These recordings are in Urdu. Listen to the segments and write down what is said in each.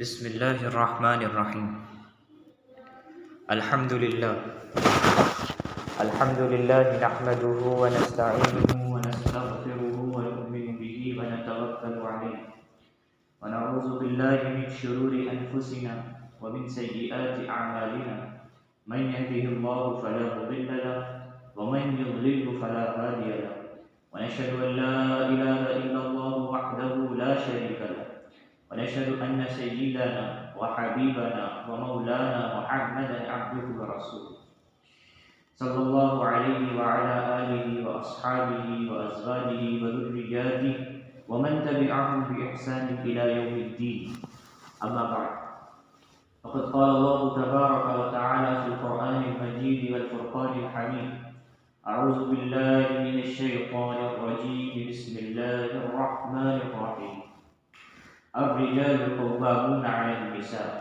بسم اللہ الرحمن الرحیم الحمد للہ نحمده ونستعینه ونستغفره ونؤمن به ونتوکل علیہ ونعوذ باللہ من شرور انفسنا ومن سیئات اعمالنا من يهده الله فلا مضل له ومن يضلل فلا هادي له ونشهد ان لا اله الا الله وحده لا شريك له ونشهد أن سيدنا وحبيبنا ومولانا محمدا عبده ورسوله صلى الله عليه وعلى آله وأصحابه وأزواجه وذرياته ومن تبعهم بإحسان إلى يوم الدين. أما بعد، فقد قال الله تبارك وتعالى في القرآن المجيد والفرقان الحميد: أعوذ بالله من الشيطان الرجيم، بسم الله الرحمن الرحيم. الرجال قوامون على النساء،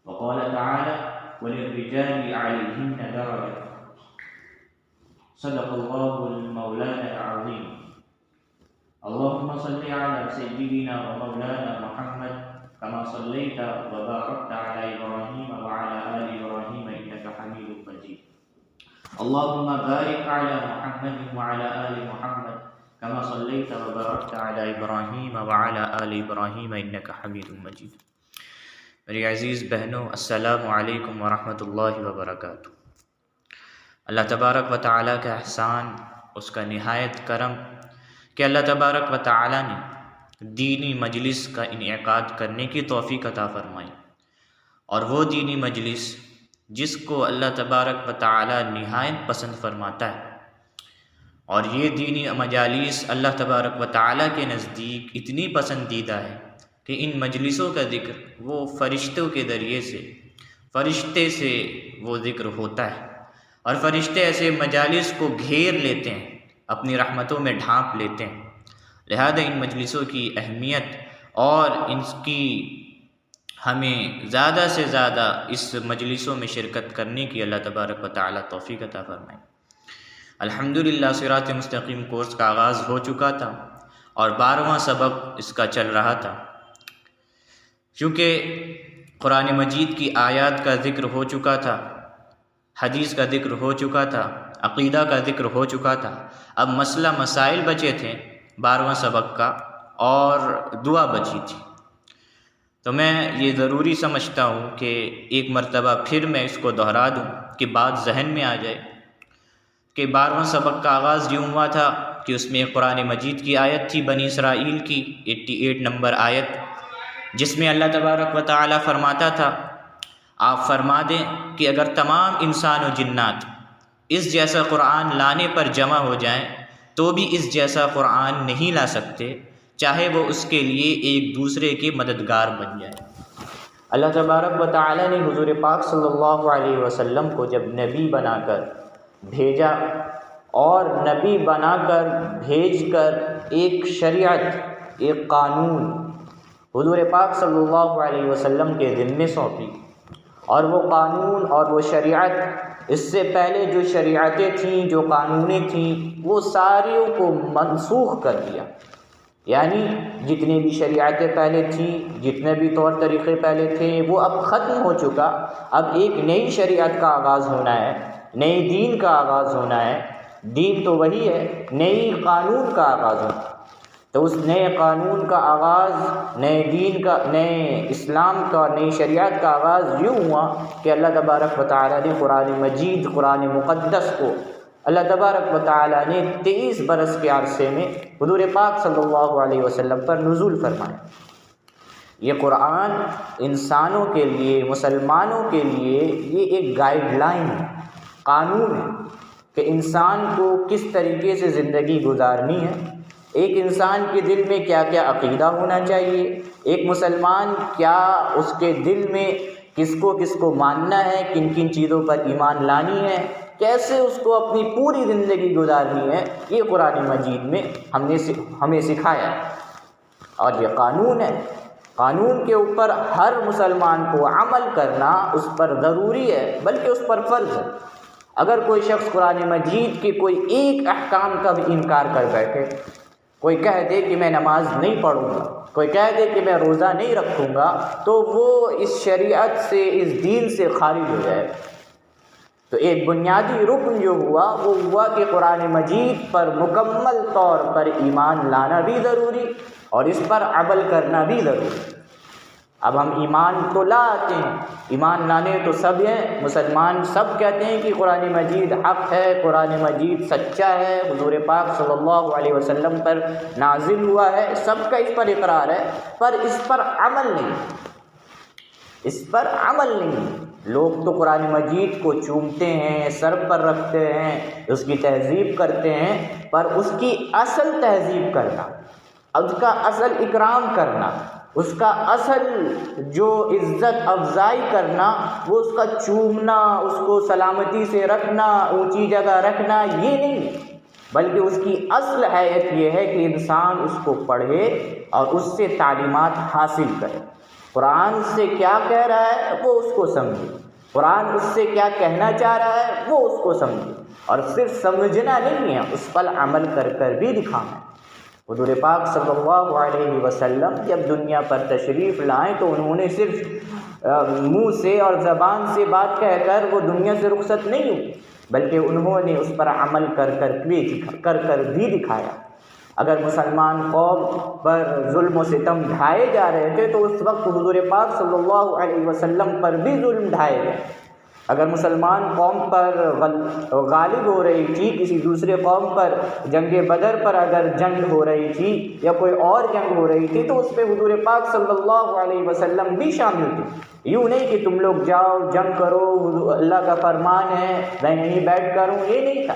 وقال تعالى: وللرجال عليهن درجة. صدق الله المولانا العظيم. اللهم صل على سيدنا ومولانا محمد كما صليت وباركت على إبراهيم وعلى آل إبراهيم إنك حميد مجيد. اللهم بارك على محمد وعلى آل محمد كما صليت وباركت على ابراہیم وعلى آل ابراہیم انک حمید مجید. میری عزیز بہنوں، السلام علیکم ورحمۃ اللہ وبرکاتہ. اللہ تبارک و تعالیٰ کا احسان، اس کا نہایت کرم کہ اللہ تبارک و تعالیٰ نے دینی مجلس کا انعقاد کرنے کی توفیق عطا فرمائی، اور وہ دینی مجلس جس کو اللہ تبارک و تعالیٰ نہایت پسند فرماتا ہے. اور یہ دینی مجالس اللہ تبارک و تعالیٰ کے نزدیک اتنی پسندیدہ ہے کہ ان مجلسوں کا ذکر وہ فرشتوں کے ذریعے سے، فرشتے سے وہ ذکر ہوتا ہے، اور فرشتے ایسے مجالس کو گھیر لیتے ہیں، اپنی رحمتوں میں ڈھانپ لیتے ہیں. لہذا ان مجلسوں کی اہمیت اور ان کی ہمیں زیادہ سے زیادہ اس مجلسوں میں شرکت کرنے کی اللہ تبارک و تعالیٰ توفیق عطا فرمائے. الحمدللہ صراط مستقیم کورس کا آغاز ہو چکا تھا اور 12واں سبق اس کا چل رہا تھا. چونکہ قرآن مجید کی آیات کا ذکر ہو چکا تھا، حدیث کا ذکر ہو چکا تھا، عقیدہ کا ذکر ہو چکا تھا، اب مسئلہ مسائل بچے تھے 12واں سبق کا، اور دعا بچی تھی. تو میں یہ ضروری سمجھتا ہوں کہ ایک مرتبہ پھر میں اس کو دہرا دوں کہ بات ذہن میں آ جائے کہ 12واں سبق کا آغاز یوں ہوا تھا کہ اس میں قرآن مجید کی آیت تھی، بنی اسرائیل کی 88 نمبر آیت، جس میں اللہ تبارک و تعالیٰ فرماتا تھا: آپ فرما دیں کہ اگر تمام انسان و جنات اس جیسا قرآن لانے پر جمع ہو جائیں تو بھی اس جیسا قرآن نہیں لا سکتے، چاہے وہ اس کے لیے ایک دوسرے کے مددگار بن جائیں. اللہ تبارک و تعالیٰ نے حضور پاک صلی اللہ علیہ وسلم کو جب نبی بنا کر بھیجا، اور نبی بنا کر بھیج کر ایک شریعت، ایک قانون حضور پاک صلی اللہ علیہ وسلم کے ذمے سونپی، اور وہ قانون اور وہ شریعت، اس سے پہلے جو شریعتیں تھیں، جو قانونیں تھیں، وہ ساریوں کو منسوخ کر دیا. یعنی جتنی بھی شریعتیں پہلے تھیں، جتنے بھی طور طریقے پہلے تھے، وہ اب ختم ہو چکا. اب ایک نئی شریعت کا آغاز ہونا ہے، نئی دین کا آغاز ہونا ہے. دین تو وہی ہے، نئی قانون کا آغاز ہونا. تو اس نئے قانون کا آغاز، نئے دین کا، نئے اسلام کا، نئی شریعت کا آغاز یوں ہوا کہ اللہ تبارک و تعالیٰ نے قرآن مجید، قرآن مقدس کو اللہ تبارک و تعالیٰ نے 23 برس کے عرصے میں حضور پاک صلی اللہ علیہ وسلم پر نزول فرمایا. یہ قرآن انسانوں کے لیے، مسلمانوں کے لیے یہ ایک گائیڈ لائن ہے، قانون ہے کہ انسان کو کس طریقے سے زندگی گزارنی ہے، ایک انسان کے دل میں کیا کیا عقیدہ ہونا چاہیے، ایک مسلمان کیا اس کے دل میں کس کو ماننا ہے، کن کن چیزوں پر ایمان لانی ہے، کیسے اس کو اپنی پوری زندگی گزارنی ہے. یہ قرآن مجید میں ہمیں سکھایا، اور یہ قانون ہے. قانون کے اوپر ہر مسلمان کو عمل کرنا اس پر ضروری ہے، بلکہ اس پر فرض ہے. اگر کوئی شخص قرآن مجید کے کوئی ایک احکام کا بھی انکار کر بیٹھے کوئی کہہ دے کہ میں نماز نہیں پڑھوں گا، کوئی کہہ دے کہ میں روزہ نہیں رکھوں گا، تو وہ اس شریعت سے، اس دین سے خارج ہو جائے گا۔ تو ایک بنیادی رکن جو ہوا وہ ہوا کہ قرآن مجید پر مکمل طور پر ایمان لانا بھی ضروری اور اس پر عمل کرنا بھی ضروری۔ اب ہم ایمان تو لا آتے ہیں، ایمان لانے تو سب ہیں، مسلمان سب کہتے ہیں کہ قرآن مجید حق ہے، قرآن مجید سچا ہے، حضور پاک صلی اللہ علیہ وسلم پر نازل ہوا ہے، سب کا اس پر اقرار ہے، پر اس پر عمل نہیں، اس پر عمل نہیں۔ لوگ تو قرآن مجید کو چومتے ہیں، سر پر رکھتے ہیں، اس کی تہذیب کرتے ہیں، پر اس کی اصل تہذیب کرنا، اس کا اصل اکرام کرنا، اس کا اصل جو عزت افزائی کرنا، وہ اس کا چومنا، اس کو سلامتی سے رکھنا، اونچی جگہ رکھنا، یہ نہیں، بلکہ اس کی اصل حیثیت یہ ہے کہ انسان اس کو پڑھے اور اس سے تعلیمات حاصل کرے۔ قرآن سے کیا کہہ رہا ہے وہ اس کو سمجھے، قرآن اس سے کیا کہنا چاہ رہا ہے وہ اس کو سمجھے، اور صرف سمجھنا نہیں ہے، اس پر عمل کر کر بھی دکھانا ہے۔ حضور پاک صلی اللہ علیہ وسلم جب دنیا پر تشریف لائیں تو انہوں نے صرف منہ سے اور زبان سے بات کہہ کر وہ دنیا سے رخصت نہیں ہوئی، بلکہ انہوں نے اس پر عمل کر کر بھی دکھایا۔ اگر مسلمان قوم پر ظلم و ستم ڈھائے جا رہے تھے تو اس وقت حضور پاک صلی اللہ علیہ وسلم پر بھی ظلم ڈھائے گئے۔ اگر مسلمان قوم پر غالب ہو رہی تھی، کسی دوسرے قوم پر جنگ بدر پر اگر جنگ ہو رہی تھی یا کوئی اور جنگ ہو رہی تھی تو اس پہ حضور پاک صلی اللہ علیہ وسلم بھی شامل تھے۔ یوں نہیں کہ تم لوگ جاؤ جنگ کرو، اللہ کا فرمان ہے میں یہیں بیٹھ کروں، یہ نہیں تھا۔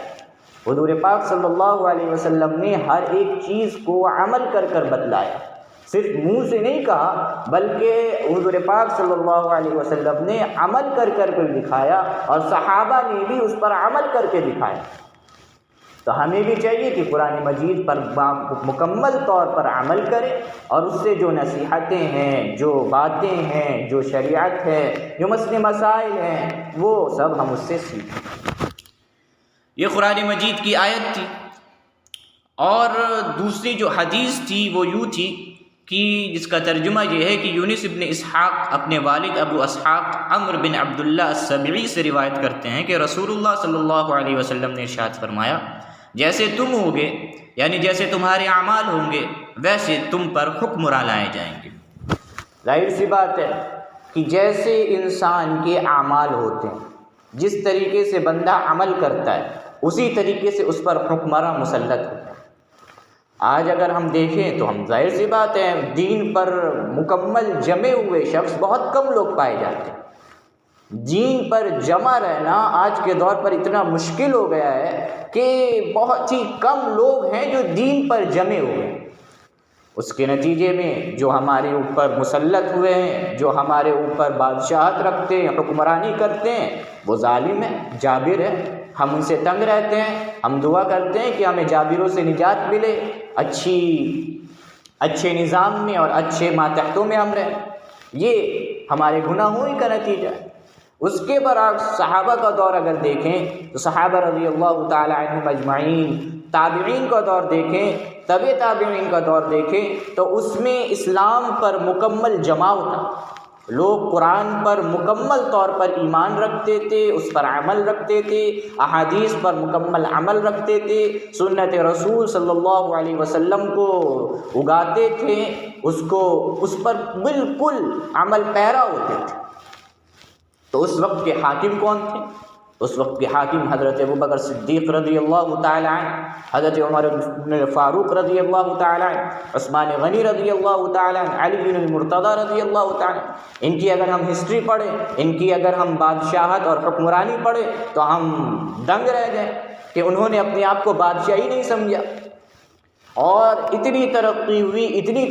حضور پاک صلی اللہ علیہ وسلم نے ہر ایک چیز کو عمل کر کر بتلایا، صرف منہ سے نہیں کہا، بلکہ حضور پاک صلی اللہ علیہ وسلم نے عمل کر کر کے دکھایا اور صحابہ نے بھی اس پر عمل کر کے دکھایا۔ تو ہمیں بھی چاہیے کہ قرآن مجید پر مکمل طور پر عمل کریں اور اس سے جو نصیحتیں ہیں، جو باتیں ہیں، جو شریعت ہے، جو مسئلے مسائل ہیں، وہ سب ہم اس سے سیکھیں۔ یہ قرآن مجید کی آیت تھی، اور دوسری جو حدیث تھی وہ یوں تھی کہ جس کا ترجمہ یہ ہے کہ یونس ابن اسحاق اپنے والد ابو اسحاق عمرو بن عبداللہ السبعی سے روایت کرتے ہیں کہ رسول اللہ صلی اللہ علیہ وسلم نے ارشاد فرمایا، جیسے تم ہوگے یعنی جیسے تمہارے اعمال ہوں گے ویسے تم پر حکمراں لائے جائیں گے۔ ظاہر سی بات ہے کہ جیسے انسان کے اعمال ہوتے ہیں، جس طریقے سے بندہ عمل کرتا ہے اسی طریقے سے اس پر حکمراں مسلط ہوتا ہے۔ آج اگر ہم دیکھیں تو ہم ظاہر سی بات ہے دین پر مکمل جمے ہوئے شخص بہت کم لوگ پائے جاتے ہیں۔ دین پر جمع رہنا آج کے دور پر اتنا مشکل ہو گیا ہے کہ بہت ہی کم لوگ ہیں جو دین پر جمے ہوئے ہیں۔ اس کے نتیجے میں جو ہمارے اوپر مسلط ہوئے ہیں، جو ہمارے اوپر بادشاہت رکھتے ہیں، حکمرانی کرتے ہیں، وہ ظالم ہیں، جابر ہیں۔ ہم ان سے تنگ رہتے ہیں، ہم دعا کرتے ہیں کہ ہمیں جابروں سے نجات ملے، اچھے نظام میں اور اچھے ماتحتوں میں ہم رہیں۔ یہ ہمارے گناہوں ہی کا نتیجہ ہے۔ اس کے برعکس صحابہ کا دور اگر دیکھیں تو صحابہ رضی اللہ تعالی عنہم اجمعین، تابعین کا دور دیکھیں، تبع تابعین کا دور دیکھیں تو اس میں اسلام پر مکمل جماؤ تھا۔ لوگ قرآن پر مکمل طور پر ایمان رکھتے تھے، اس پر عمل رکھتے تھے، احادیث پر مکمل عمل رکھتے تھے، سنت رسول صلی اللہ علیہ وسلم کو اگاتے تھے، اس پر بالکل عمل پیرا ہوتے تھے۔ تو اس وقت کے حاکم کون تھے؟ اس وقت کے حاکم حضرت ابوبکر صدیق رضی اللہ تعالی عنہ، حضرت عمر بن فاروق رضی اللہ تعالی عنہ، عثمان غنی رضی اللہ تعالی عنہ، علی بن المرتضی رضی اللہ تعالی عنہ۔ ان کی اگر ہم ہسٹری پڑھیں، ان کی اگر ہم بادشاہت اور حکمرانی پڑھیں تو ہم دنگ رہ جائیں کہ انہوں نے اپنے آپ کو بادشاہ ہی نہیں سمجھا، اور اتنی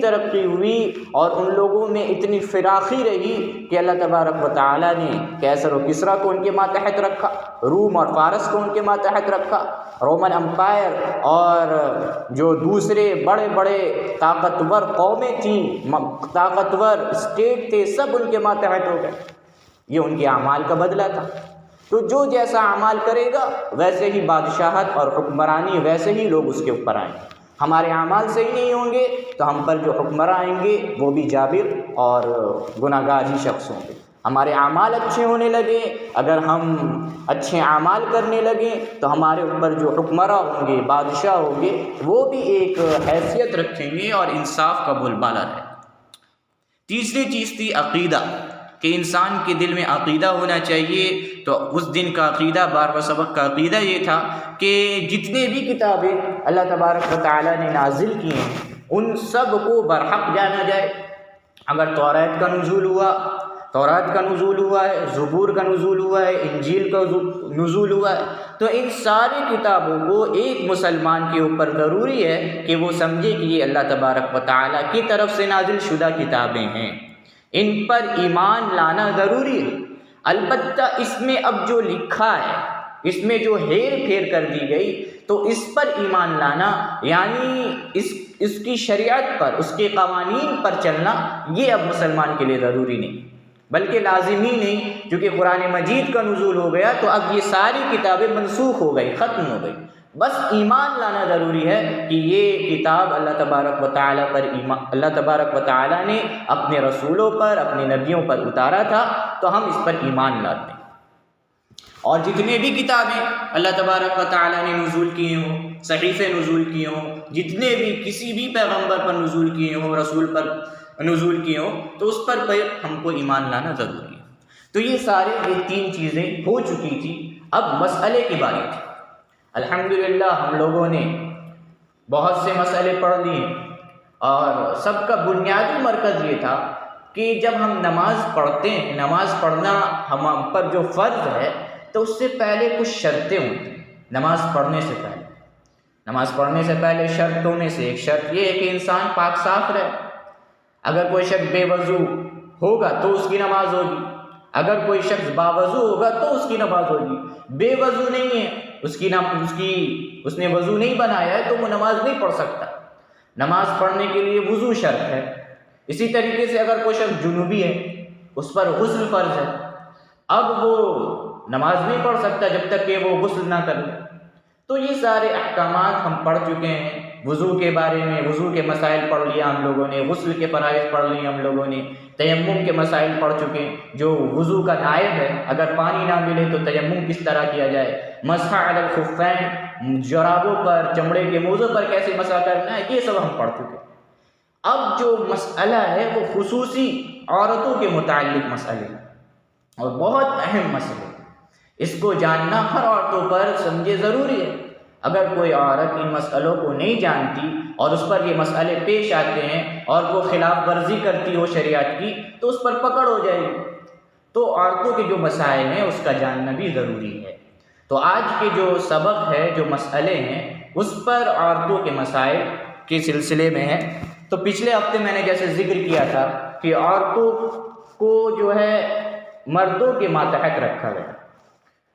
ترقی ہوئی اور ان لوگوں میں اتنی فراخی رہی کہ اللہ تبارک و تعالیٰ نے کیسر و کسریٰ کو ان کے ماتحت رکھا، روم اور فارس کو ان کے ماتحت رکھا، رومن امپائر اور جو دوسرے بڑے بڑے طاقتور قومیں تھیں، طاقتور اسٹیٹ تھے، سب ان کے ماتحت ہو گئے۔ یہ ان کے اعمال کا بدلہ تھا۔ تو جو جیسا اعمال کرے گا ویسے ہی بادشاہت اور حکمرانی، ویسے ہی لوگ اس کے اوپر آئیں۔ ہمارے اعمال صحیح نہیں ہوں گے تو ہم پر جو حکمراں آئیں گے وہ بھی جابر اور گناہ گار ہی شخص ہوں گے. ہمارے اعمال اچھے ہونے لگے، اگر ہم اچھے اعمال کرنے لگیں تو ہمارے اوپر جو حکمراں ہوں گے، بادشاہ ہوں گے، وہ بھی ایک حیثیت رکھیں گے اور انصاف کا بول بالا رہے. تیسری چیز تھی عقیدہ، کہ انسان کے دل میں عقیدہ ہونا چاہیے. تو اس دن کا عقیدہ، 12واں سبق کا عقیدہ یہ تھا کہ جتنے بھی کتابیں اللہ تبارک و تعالیٰ نے نازل کی ہیں ان سب کو برحق جانا جائے. اگر توریت کا نزول ہوا، تورات کا نزول ہوا ہے، زبور کا نزول ہوا ہے، انجیل کا نزول ہوا ہے، تو ان ساری کتابوں کو ایک مسلمان کے اوپر ضروری ہے کہ وہ سمجھے کہ یہ اللہ تبارک و تعالیٰ کی طرف سے نازل شدہ کتابیں ہیں، ان پر ایمان لانا ضروری ہے. البتہ اس میں اب جو لکھا ہے، اس میں جو ہیر پھیر کر دی گئی، تو اس پر ایمان لانا یعنی اس کی شریعت پر، اس کے قوانین پر چلنا، یہ اب مسلمان کے لیے ضروری نہیں بلکہ لازمی نہیں. کیونکہ قرآن مجید کا نزول ہو گیا تو اب یہ ساری کتابیں منسوخ ہو گئی، ختم ہو گئی. بس ایمان لانا ضروری ہے کہ یہ کتاب اللہ تبارک و تعالیٰ پر اللہ تبارک و تعالیٰ نے اپنے رسولوں پر، اپنے نبیوں پر اتارا تھا، تو ہم اس پر ایمان لاتے ہیں. اور جتنے بھی کتابیں اللہ تبارک و تعالیٰ نے نزول کیے ہوں، صحیفے نزول کیے ہوں، جتنے بھی کسی بھی پیغمبر پر نزول کیے ہوں، رسول پر نزول کیے ہوں، تو اس پر ہم کو ایمان لانا ضروری ہے. تو یہ تین چیزیں ہو چکی تھی. اب مسئلے کی باری تھی. الحمدللہ ہم لوگوں نے بہت سے مسئلے پڑھ لیے، اور سب کا بنیادی مرکز یہ تھا کہ جب ہم نماز پڑھتے ہیں، نماز پڑھنا ہم پر جو فرض ہے، تو اس سے پہلے کچھ شرطیں ہوتی ہیں. نماز پڑھنے سے پہلے شرطوں میں سے ایک شرط یہ ہے کہ انسان پاک صاف رہے. اگر کوئی شخص بے وضو ہوگا تو اس کی نماز ہوگی، اگر کوئی شخص باوضو ہوگا تو اس کی نماز ہوگی. بے وضو نہیں ہے، اس نے وضو نہیں بنایا ہے، تو وہ نماز نہیں پڑھ سکتا. نماز پڑھنے کے لیے وضو شرط ہے. اسی طریقے سے اگر کوئی شخص جنوبی ہے، اس پر غسل فرض ہے، اب وہ نماز نہیں پڑھ سکتا جب تک کہ وہ غسل نہ کر لے. تو یہ سارے احکامات ہم پڑھ چکے ہیں. وضو کے بارے میں وضو کے مسائل پڑھ لیا ہم لوگوں نے، غسل کے فرائض پڑھ لیے ہم لوگوں نے، تیمم کے مسائل پڑھ چکے ہیں جو وضو کا نائب ہے. اگر پانی نہ ملے تو تیمم کس طرح کیا جائے، مسح علی الخفین، جرابوں پر، چمڑے کے موزوں پر کیسے مسح کرنا ہے، یہ سب ہم پڑھ چکے. اب جو مسئلہ ہے وہ خصوصی عورتوں کے متعلق مسئلے اور بہت اہم مسئلے. اس کو جاننا ہر عورتوں پر سمجھے ضروری ہے. اگر کوئی عورت ان مسئلوں کو نہیں جانتی اور اس پر یہ مسئلے پیش آتے ہیں اور وہ خلاف ورزی کرتی ہو شریعت کی، تو اس پر پکڑ ہو جائے گی. تو عورتوں کے جو مسائل ہیں اس کا جاننا بھی ضروری ہے. تو آج کے جو سبق ہے، جو مسئلے ہیں، اس پر عورتوں کے مسائل کے سلسلے میں ہے. تو پچھلے ہفتے میں نے جیسے ذکر کیا تھا کہ عورتوں کو جو ہے مردوں کے ماتحت رکھا گیا.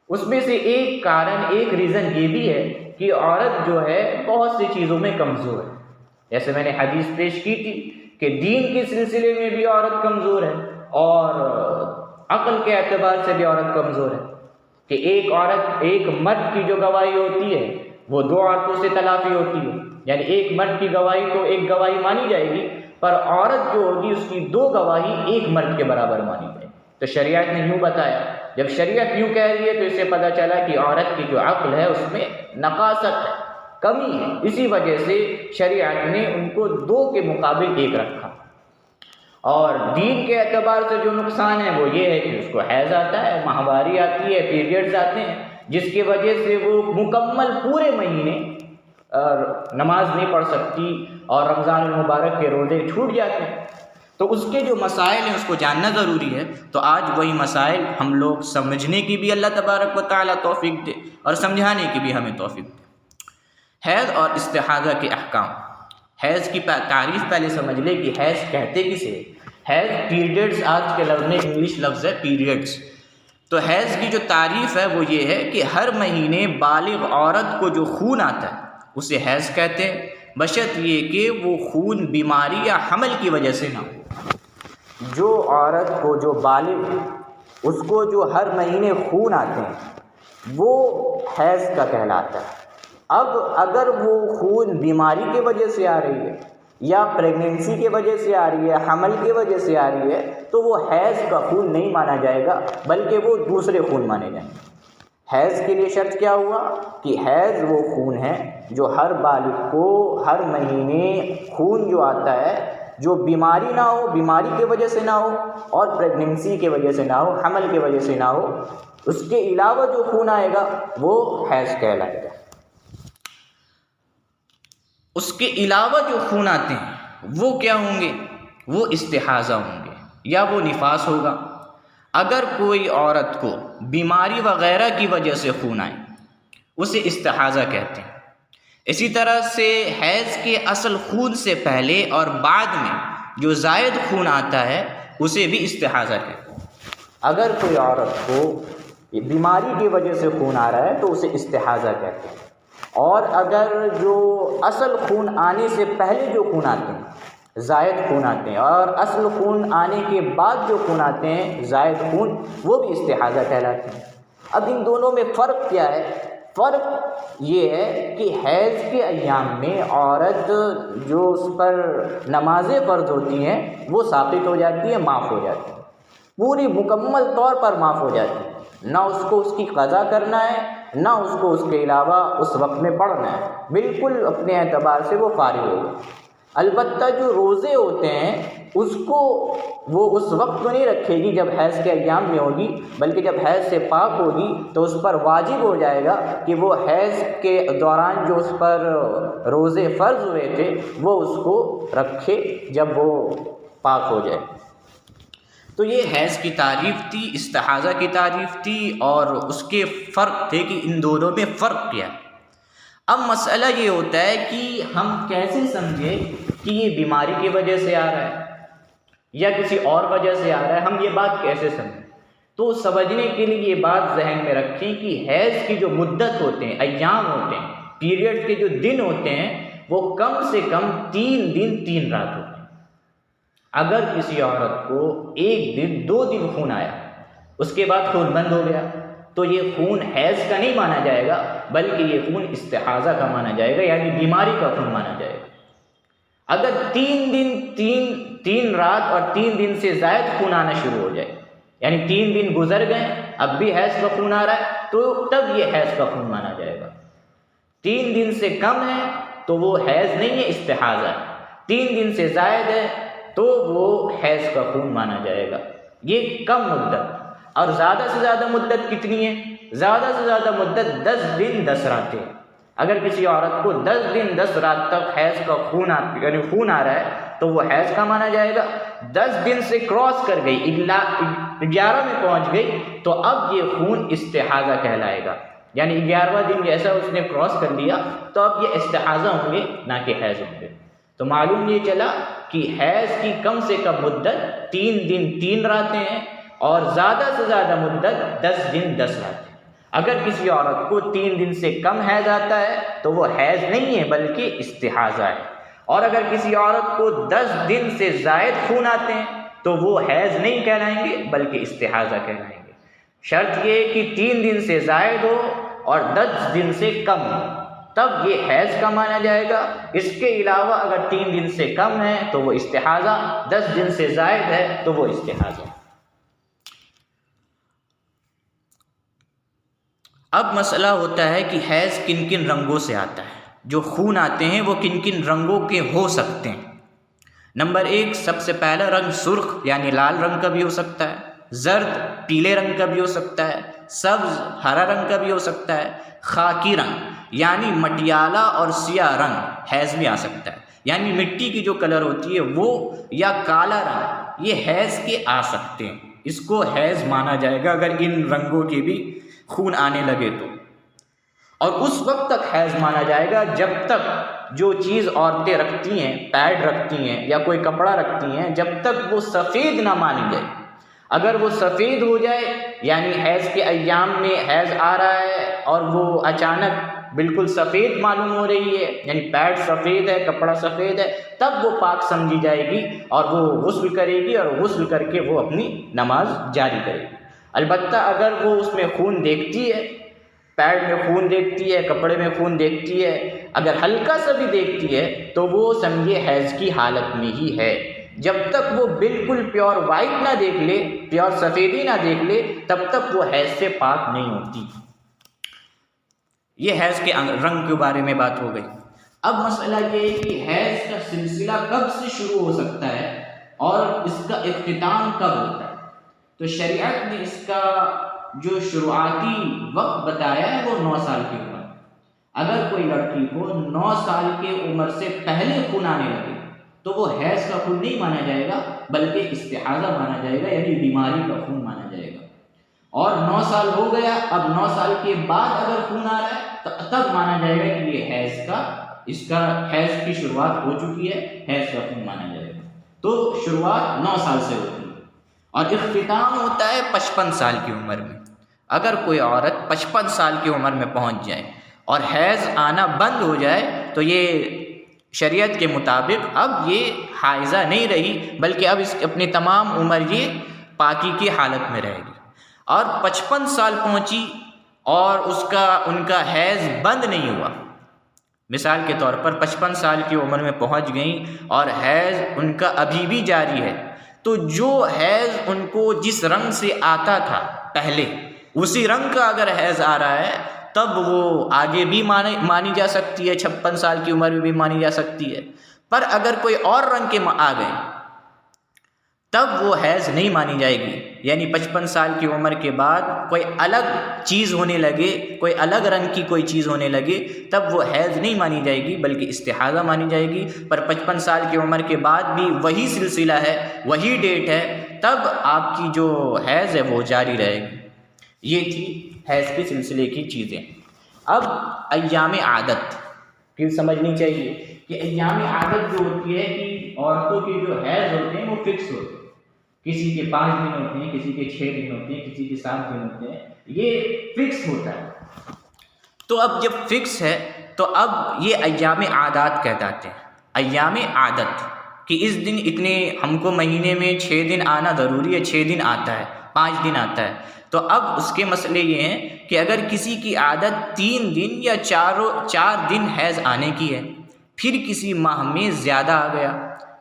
اس میں سے ایک ریزن یہ بھی ہے کہ عورت جو ہے بہت سی چیزوں میں کمزور ہے. جیسے میں نے حدیث پیش کی تھی کہ دین کے سلسلے میں بھی عورت کمزور ہے اور عقل کے اعتبار سے بھی عورت کمزور ہے. کہ ایک مرد کی جو گواہی ہوتی ہے وہ 2 عورتوں سے تلافی ہوتی ہے. یعنی ایک مرد کی گواہی تو ایک گواہی مانی جائے گی، پر عورت جو ہوگی اس کی 2 گواہی ایک مرد کے برابر مانی جائے گی. تو شریعت نے یوں بتایا. جب شریعت یوں کہہ رہی ہے تو اس سے پتہ چلا کہ عورت کی جو عقل ہے اس میں نقاصت ہے، کمی ہے. اسی وجہ سے شریعت نے ان کو 2 کے مقابل 1 رکھا. اور دین کے اعتبار سے جو نقصان ہے وہ یہ ہے کہ اس کو حیض آتا ہے، ماہواری آتی ہے، پیریڈز آتے ہیں، جس کی وجہ سے وہ مکمل پورے مہینے نماز نہیں پڑھ سکتی اور رمضان المبارک کے روزے چھوٹ جاتے ہیں. تو اس کے جو مسائل ہیں اس کو جاننا ضروری ہے. تو آج وہی مسائل ہم لوگ سمجھنے کی بھی اللہ تبارک و تعالیٰ توفیق دے اور سمجھانے کی بھی ہمیں توفیق دے. حیض اور استحاضہ کے احکام. حیض کی تعریف پہلے سمجھ لے کہ حیض کہتے کسے. حیض پیریڈز، آج کے لفظ میں انگلش لفظ ہے پیریڈز. تو حیض کی جو تعریف ہے وہ یہ ہے کہ ہر مہینے بالغ عورت کو جو خون آتا ہے اسے حیض کہتے ہیں، بشرط یہ کہ وہ خون بیماری یا حمل کی وجہ سے نہ ہو. جو عورت کو جو بالغ اس کو جو ہر مہینے خون آتے ہیں وہ حیض کا کہلاتا ہے. اب اگر وہ خون بیماری کی وجہ سے آ رہی ہے یا پریگننسی کی وجہ سے آ رہی ہے، حمل کی وجہ سے آ رہی ہے، تو وہ حیض کا خون نہیں مانا جائے گا، بلکہ وہ دوسرے خون مانے جائیں گے۔ حیض کے لیے شرط کیا ہوا کہ حیض وہ خون ہے جو ہر بالغ کو ہر مہینے خون جو آتا ہے، جو بیماری نہ ہو، بیماری کی وجہ سے نہ ہو، اور پریگننسی کی وجہ سے نہ ہو، حمل کی وجہ سے نہ ہو، اس کے علاوہ جو خون آئے گا وہ حیض کہلائے گا۔ اس کے علاوہ جو خون آتے ہیں وہ کیا ہوں گے؟ وہ استحاضہ ہوں گے یا وہ نفاس ہوگا۔ اگر کوئی عورت کو بیماری وغیرہ کی وجہ سے خون آئے اسے استحاضہ کہتے ہیں۔ اسی طرح سے حیض کے اصل خون سے پہلے اور بعد میں جو زائد خون آتا ہے اسے بھی استحاضہ کہتے ہیں۔ اگر کوئی عورت کو بیماری کی وجہ سے خون آ رہا ہے تو اسے استحاضہ کہتے ہیں، اور اگر جو اصل خون آنے سے پہلے جو خون آتے ہیں زائد خون آتے ہیں، اور اصل خون آنے کے بعد جو خون آتے ہیں زائد خون، وہ بھی استحاضہ کہلاتے ہیں۔ اب ان دونوں میں فرق کیا ہے؟ فرق یہ ہے کہ حیض کے ایام میں عورت جو اس پر نمازیں فرض ہوتی ہیں وہ ثابت ہو جاتی ہے، معاف ہو جاتی ہے، پوری مکمل طور پر معاف ہو جاتی ہے، نہ اس کو اس کی قضا کرنا ہے، نہ اس کو اس کے علاوہ اس وقت میں پڑھنا ہے، بالکل اپنے اعتبار سے وہ فارغ ہوگا۔ البتہ جو روزے ہوتے ہیں اس کو وہ اس وقت تو نہیں رکھے گی جب حیض کے ایام میں ہوگی، بلکہ جب حیض سے پاک ہوگی تو اس پر واجب ہو جائے گا کہ وہ حیض کے دوران جو اس پر روزے فرض ہوئے تھے وہ اس کو رکھے جب وہ پاک ہو جائے۔ تو یہ حیض کی تعریف تھی، استحاضہ کی تعریف تھی، اور اس کے فرق تھے کہ ان دونوں میں فرق کیا ہے۔ اب مسئلہ یہ ہوتا ہے کہ ہم کیسے سمجھے کہ یہ بیماری کی وجہ سے آ رہا ہے یا کسی اور وجہ سے آ رہا ہے، ہم یہ بات کیسے سمجھیں؟ تو سمجھنے کے لیے یہ بات ذہن میں رکھیں کہ حیض کی جو مدت ہوتے ہیں، ایام ہوتے ہیں، پیریڈ کے جو دن ہوتے ہیں، وہ کم سے کم 3 دن 3 رات ہوتے ہیں۔ اگر کسی عورت کو 1 دن 2 دن خون آیا، اس کے بعد خون بند ہو گیا، تو یہ خون حیض کا نہیں مانا جائے گا، بلکہ یہ خون استحاضہ کا مانا جائے گا، یعنی بیماری کا خون مانا جائے گا۔ اگر 3 دن 3 رات اور 3 دن سے زائد خون آنا شروع ہو جائے، یعنی 3 دن گزر گئے اب بھی حیض کا خون آ رہا ہے، تو تب یہ حیض کا خون مانا جائے گا۔ 3 دن سے کم ہے تو وہ حیض نہیں ہے، استحاضہ ہے۔ 3 دن سے زائد ہے تو وہ حیض کا خون مانا جائے گا۔ یہ کم مدت، اور زیادہ سے زیادہ مدت کتنی ہے؟ زیادہ سے زیادہ مدت 10 دن 10 راتیں۔ اگر کسی عورت کو 10 دن 10 رات تک حیض کا خون آ رہا ہے تو وہ حیض کا مانا جائے گا۔ 10 دن سے کراس کر گئی، 11 میں پہنچ گئی، تو اب یہ خون استحاضہ کہلائے گا، یعنی 11واں دن جیسا اس نے کراس کر لیا تو اب یہ استحاضہ ہوں گے، نہ کہ حیض ہوں گے۔ تو معلوم یہ چلا کہ حیض کی کم سے کم مدت 3 دن 3 راتیں ہیں، اور زیادہ سے زیادہ مدت 10 دن 10 راتیں۔ اگر کسی عورت کو 3 دن سے کم حیض آتا ہے تو وہ حیض نہیں ہے بلکہ استحاضہ ہے، اور اگر کسی عورت کو 10 دن سے زائد خون آتے ہیں تو وہ حیض نہیں کہلائیں گے بلکہ استحاضہ کہلائیں گے۔ شرط یہ کہ 3 دن سے زائد ہو اور 10 دن سے کم ہو، تب یہ حیض کا مانا جائے گا۔ اس کے علاوہ اگر 3 دن سے کم ہے تو وہ استحاضہ، 10 دن سے زائد ہے تو وہ استحاضہ۔ اب مسئلہ ہوتا ہے کہ حیض کن کن رنگوں سے آتا ہے، جو خون آتے ہیں وہ کن کن رنگوں کے ہو سکتے ہیں۔ نمبر 1، سب سے پہلا رنگ سرخ یعنی لال رنگ کا بھی ہو سکتا ہے، زرد پیلے رنگ کا بھی ہو سکتا ہے، سبز ہرا رنگ کا بھی ہو سکتا ہے، خاکی رنگ یعنی مٹیالہ اور سیاہ رنگ حیض میں آ سکتا ہے، یعنی مٹی کی جو کلر ہوتی ہے وہ، یا کالا رنگ، یہ حیض کے آ سکتے ہیں۔ اس کو حیض مانا جائے گا اگر ان رنگوں کے بھی خون آنے لگے تو، اور اس وقت تک حیض مانا جائے گا جب تک جو چیز عورتیں رکھتی ہیں، پیڈ رکھتی ہیں یا کوئی کپڑا رکھتی ہیں، جب تک وہ سفید نہ مانی جائے۔ اگر وہ سفید ہو جائے، یعنی حیض کے ایام میں حیض آ رہا ہے اور وہ اچانک بالکل سفید معلوم ہو رہی ہے، یعنی پیڈ سفید ہے، کپڑا سفید ہے، تب وہ پاک سمجھی جائے گی اور وہ غسل کرے گی، اور غسل کر کے وہ اپنی نماز جاری کرے گی۔ البتہ اگر وہ اس میں خون دیکھتی ہے، پیڈ میں خون دیکھتی ہے، کپڑے میں خون دیکھتی ہے، اگر ہلکا سا بھی دیکھتی ہے تو وہ سمجھے حیض کی حالت میں ہی ہے۔ جب تک وہ بالکل پیور وائٹ نہ دیکھ لے، پیور سفیدی نہ دیکھ لے، تب تک وہ حیض سے پاک نہیں ہوتی۔ یہ حیض کے رنگ کے بارے میں بات ہو گئی۔ اب مسئلہ یہ ہے کہ حیض کا سلسلہ کب سے شروع ہو سکتا ہے اور اس کا اختتام کب ہوتا ہے؟ تو شریعت نے اس کا جو شروعاتی وقت بتایا ہے وہ 9 سال کی عمر۔ اگر کوئی لڑکی کو 9 سال کی عمر سے پہلے خون آنے لگے تو وہ حیض کا خون نہیں مانا جائے گا، بلکہ استحاضہ مانا جائے گا، یعنی بیماری کا خون مانا جائے گا۔ اور 9 سال ہو گیا، اب 9 سال کے بعد اگر خون آ رہا ہے تو تب مانا جائے گا کہ یہ حیض کی شروعات ہو چکی ہے، حیض کا خون مانا جائے گا۔ تو شروعات 9 سال سے ہوتی ہے اور اختتام ہوتا ہے 55 سال کی عمر میں۔ اگر کوئی عورت 55 سال کی عمر میں پہنچ جائے اور حیض آنا بند ہو جائے تو یہ شریعت کے مطابق اب یہ حائضہ نہیں رہی، بلکہ اب اپنی تمام عمر یہ پاکی کی حالت میں رہے گی۔ اور 55 سال پہنچی اور ان کا حیض بند نہیں ہوا، مثال کے طور پر 55 سال کی عمر میں پہنچ گئیں اور حیض ان کا ابھی بھی جاری ہے، تو جو حیض ان کو جس رنگ سے آتا تھا پہلے، اسی رنگ کا اگر حیض آ رہا ہے تب وہ آگے بھی مانی جا سکتی ہے، 56 سال کی عمر میں بھی مانی جا سکتی ہے۔ پر اگر کوئی اور رنگ کے آ گئے تب وہ حیض نہیں مانی جائے گی، یعنی 55 سال کی عمر کے بعد کوئی الگ چیز ہونے لگے، کوئی الگ رنگ کی کوئی چیز ہونے لگے تب وہ حیض نہیں مانی جائے گی، بلکہ استحاضہ مانی جائے گی۔ پر 55 سال کی عمر کے بعد بھی وہی سلسلہ ہے، وہی ڈیٹ ہے، تب آپ کی جو حیض ہے وہ جاری رہے گی۔ یہ تھی حیض کے سلسلے کی چیزیں۔ اب ایام عادت کی سمجھنی چاہیے کہ ایام عادت جو ہوتی ہے کہ عورتوں کے جو حیض ہوتے ہیں وہ فکس ہوتے ہیں، کسی کے 5 دن ہوتے ہیں، کسی کے 6 دن ہوتے ہیں، کسی کے 7 دن ہوتے ہیں، یہ فکس ہوتا ہے۔ تو اب جب فکس ہے تو اب یہ ایام عادات کہلاتے ہیں۔ ایام عادت کہ اس دن اتنے ہم کو مہینے میں 6 دن آنا ضروری ہے، 6 دن آتا ہے، 5 دن آتا ہے، تو اب اس کے مسئلے یہ ہیں کہ اگر کسی کی عادت 3 دن یا 4 دن حیض آنے کی ہے، پھر کسی ماہ میں زیادہ آ گیا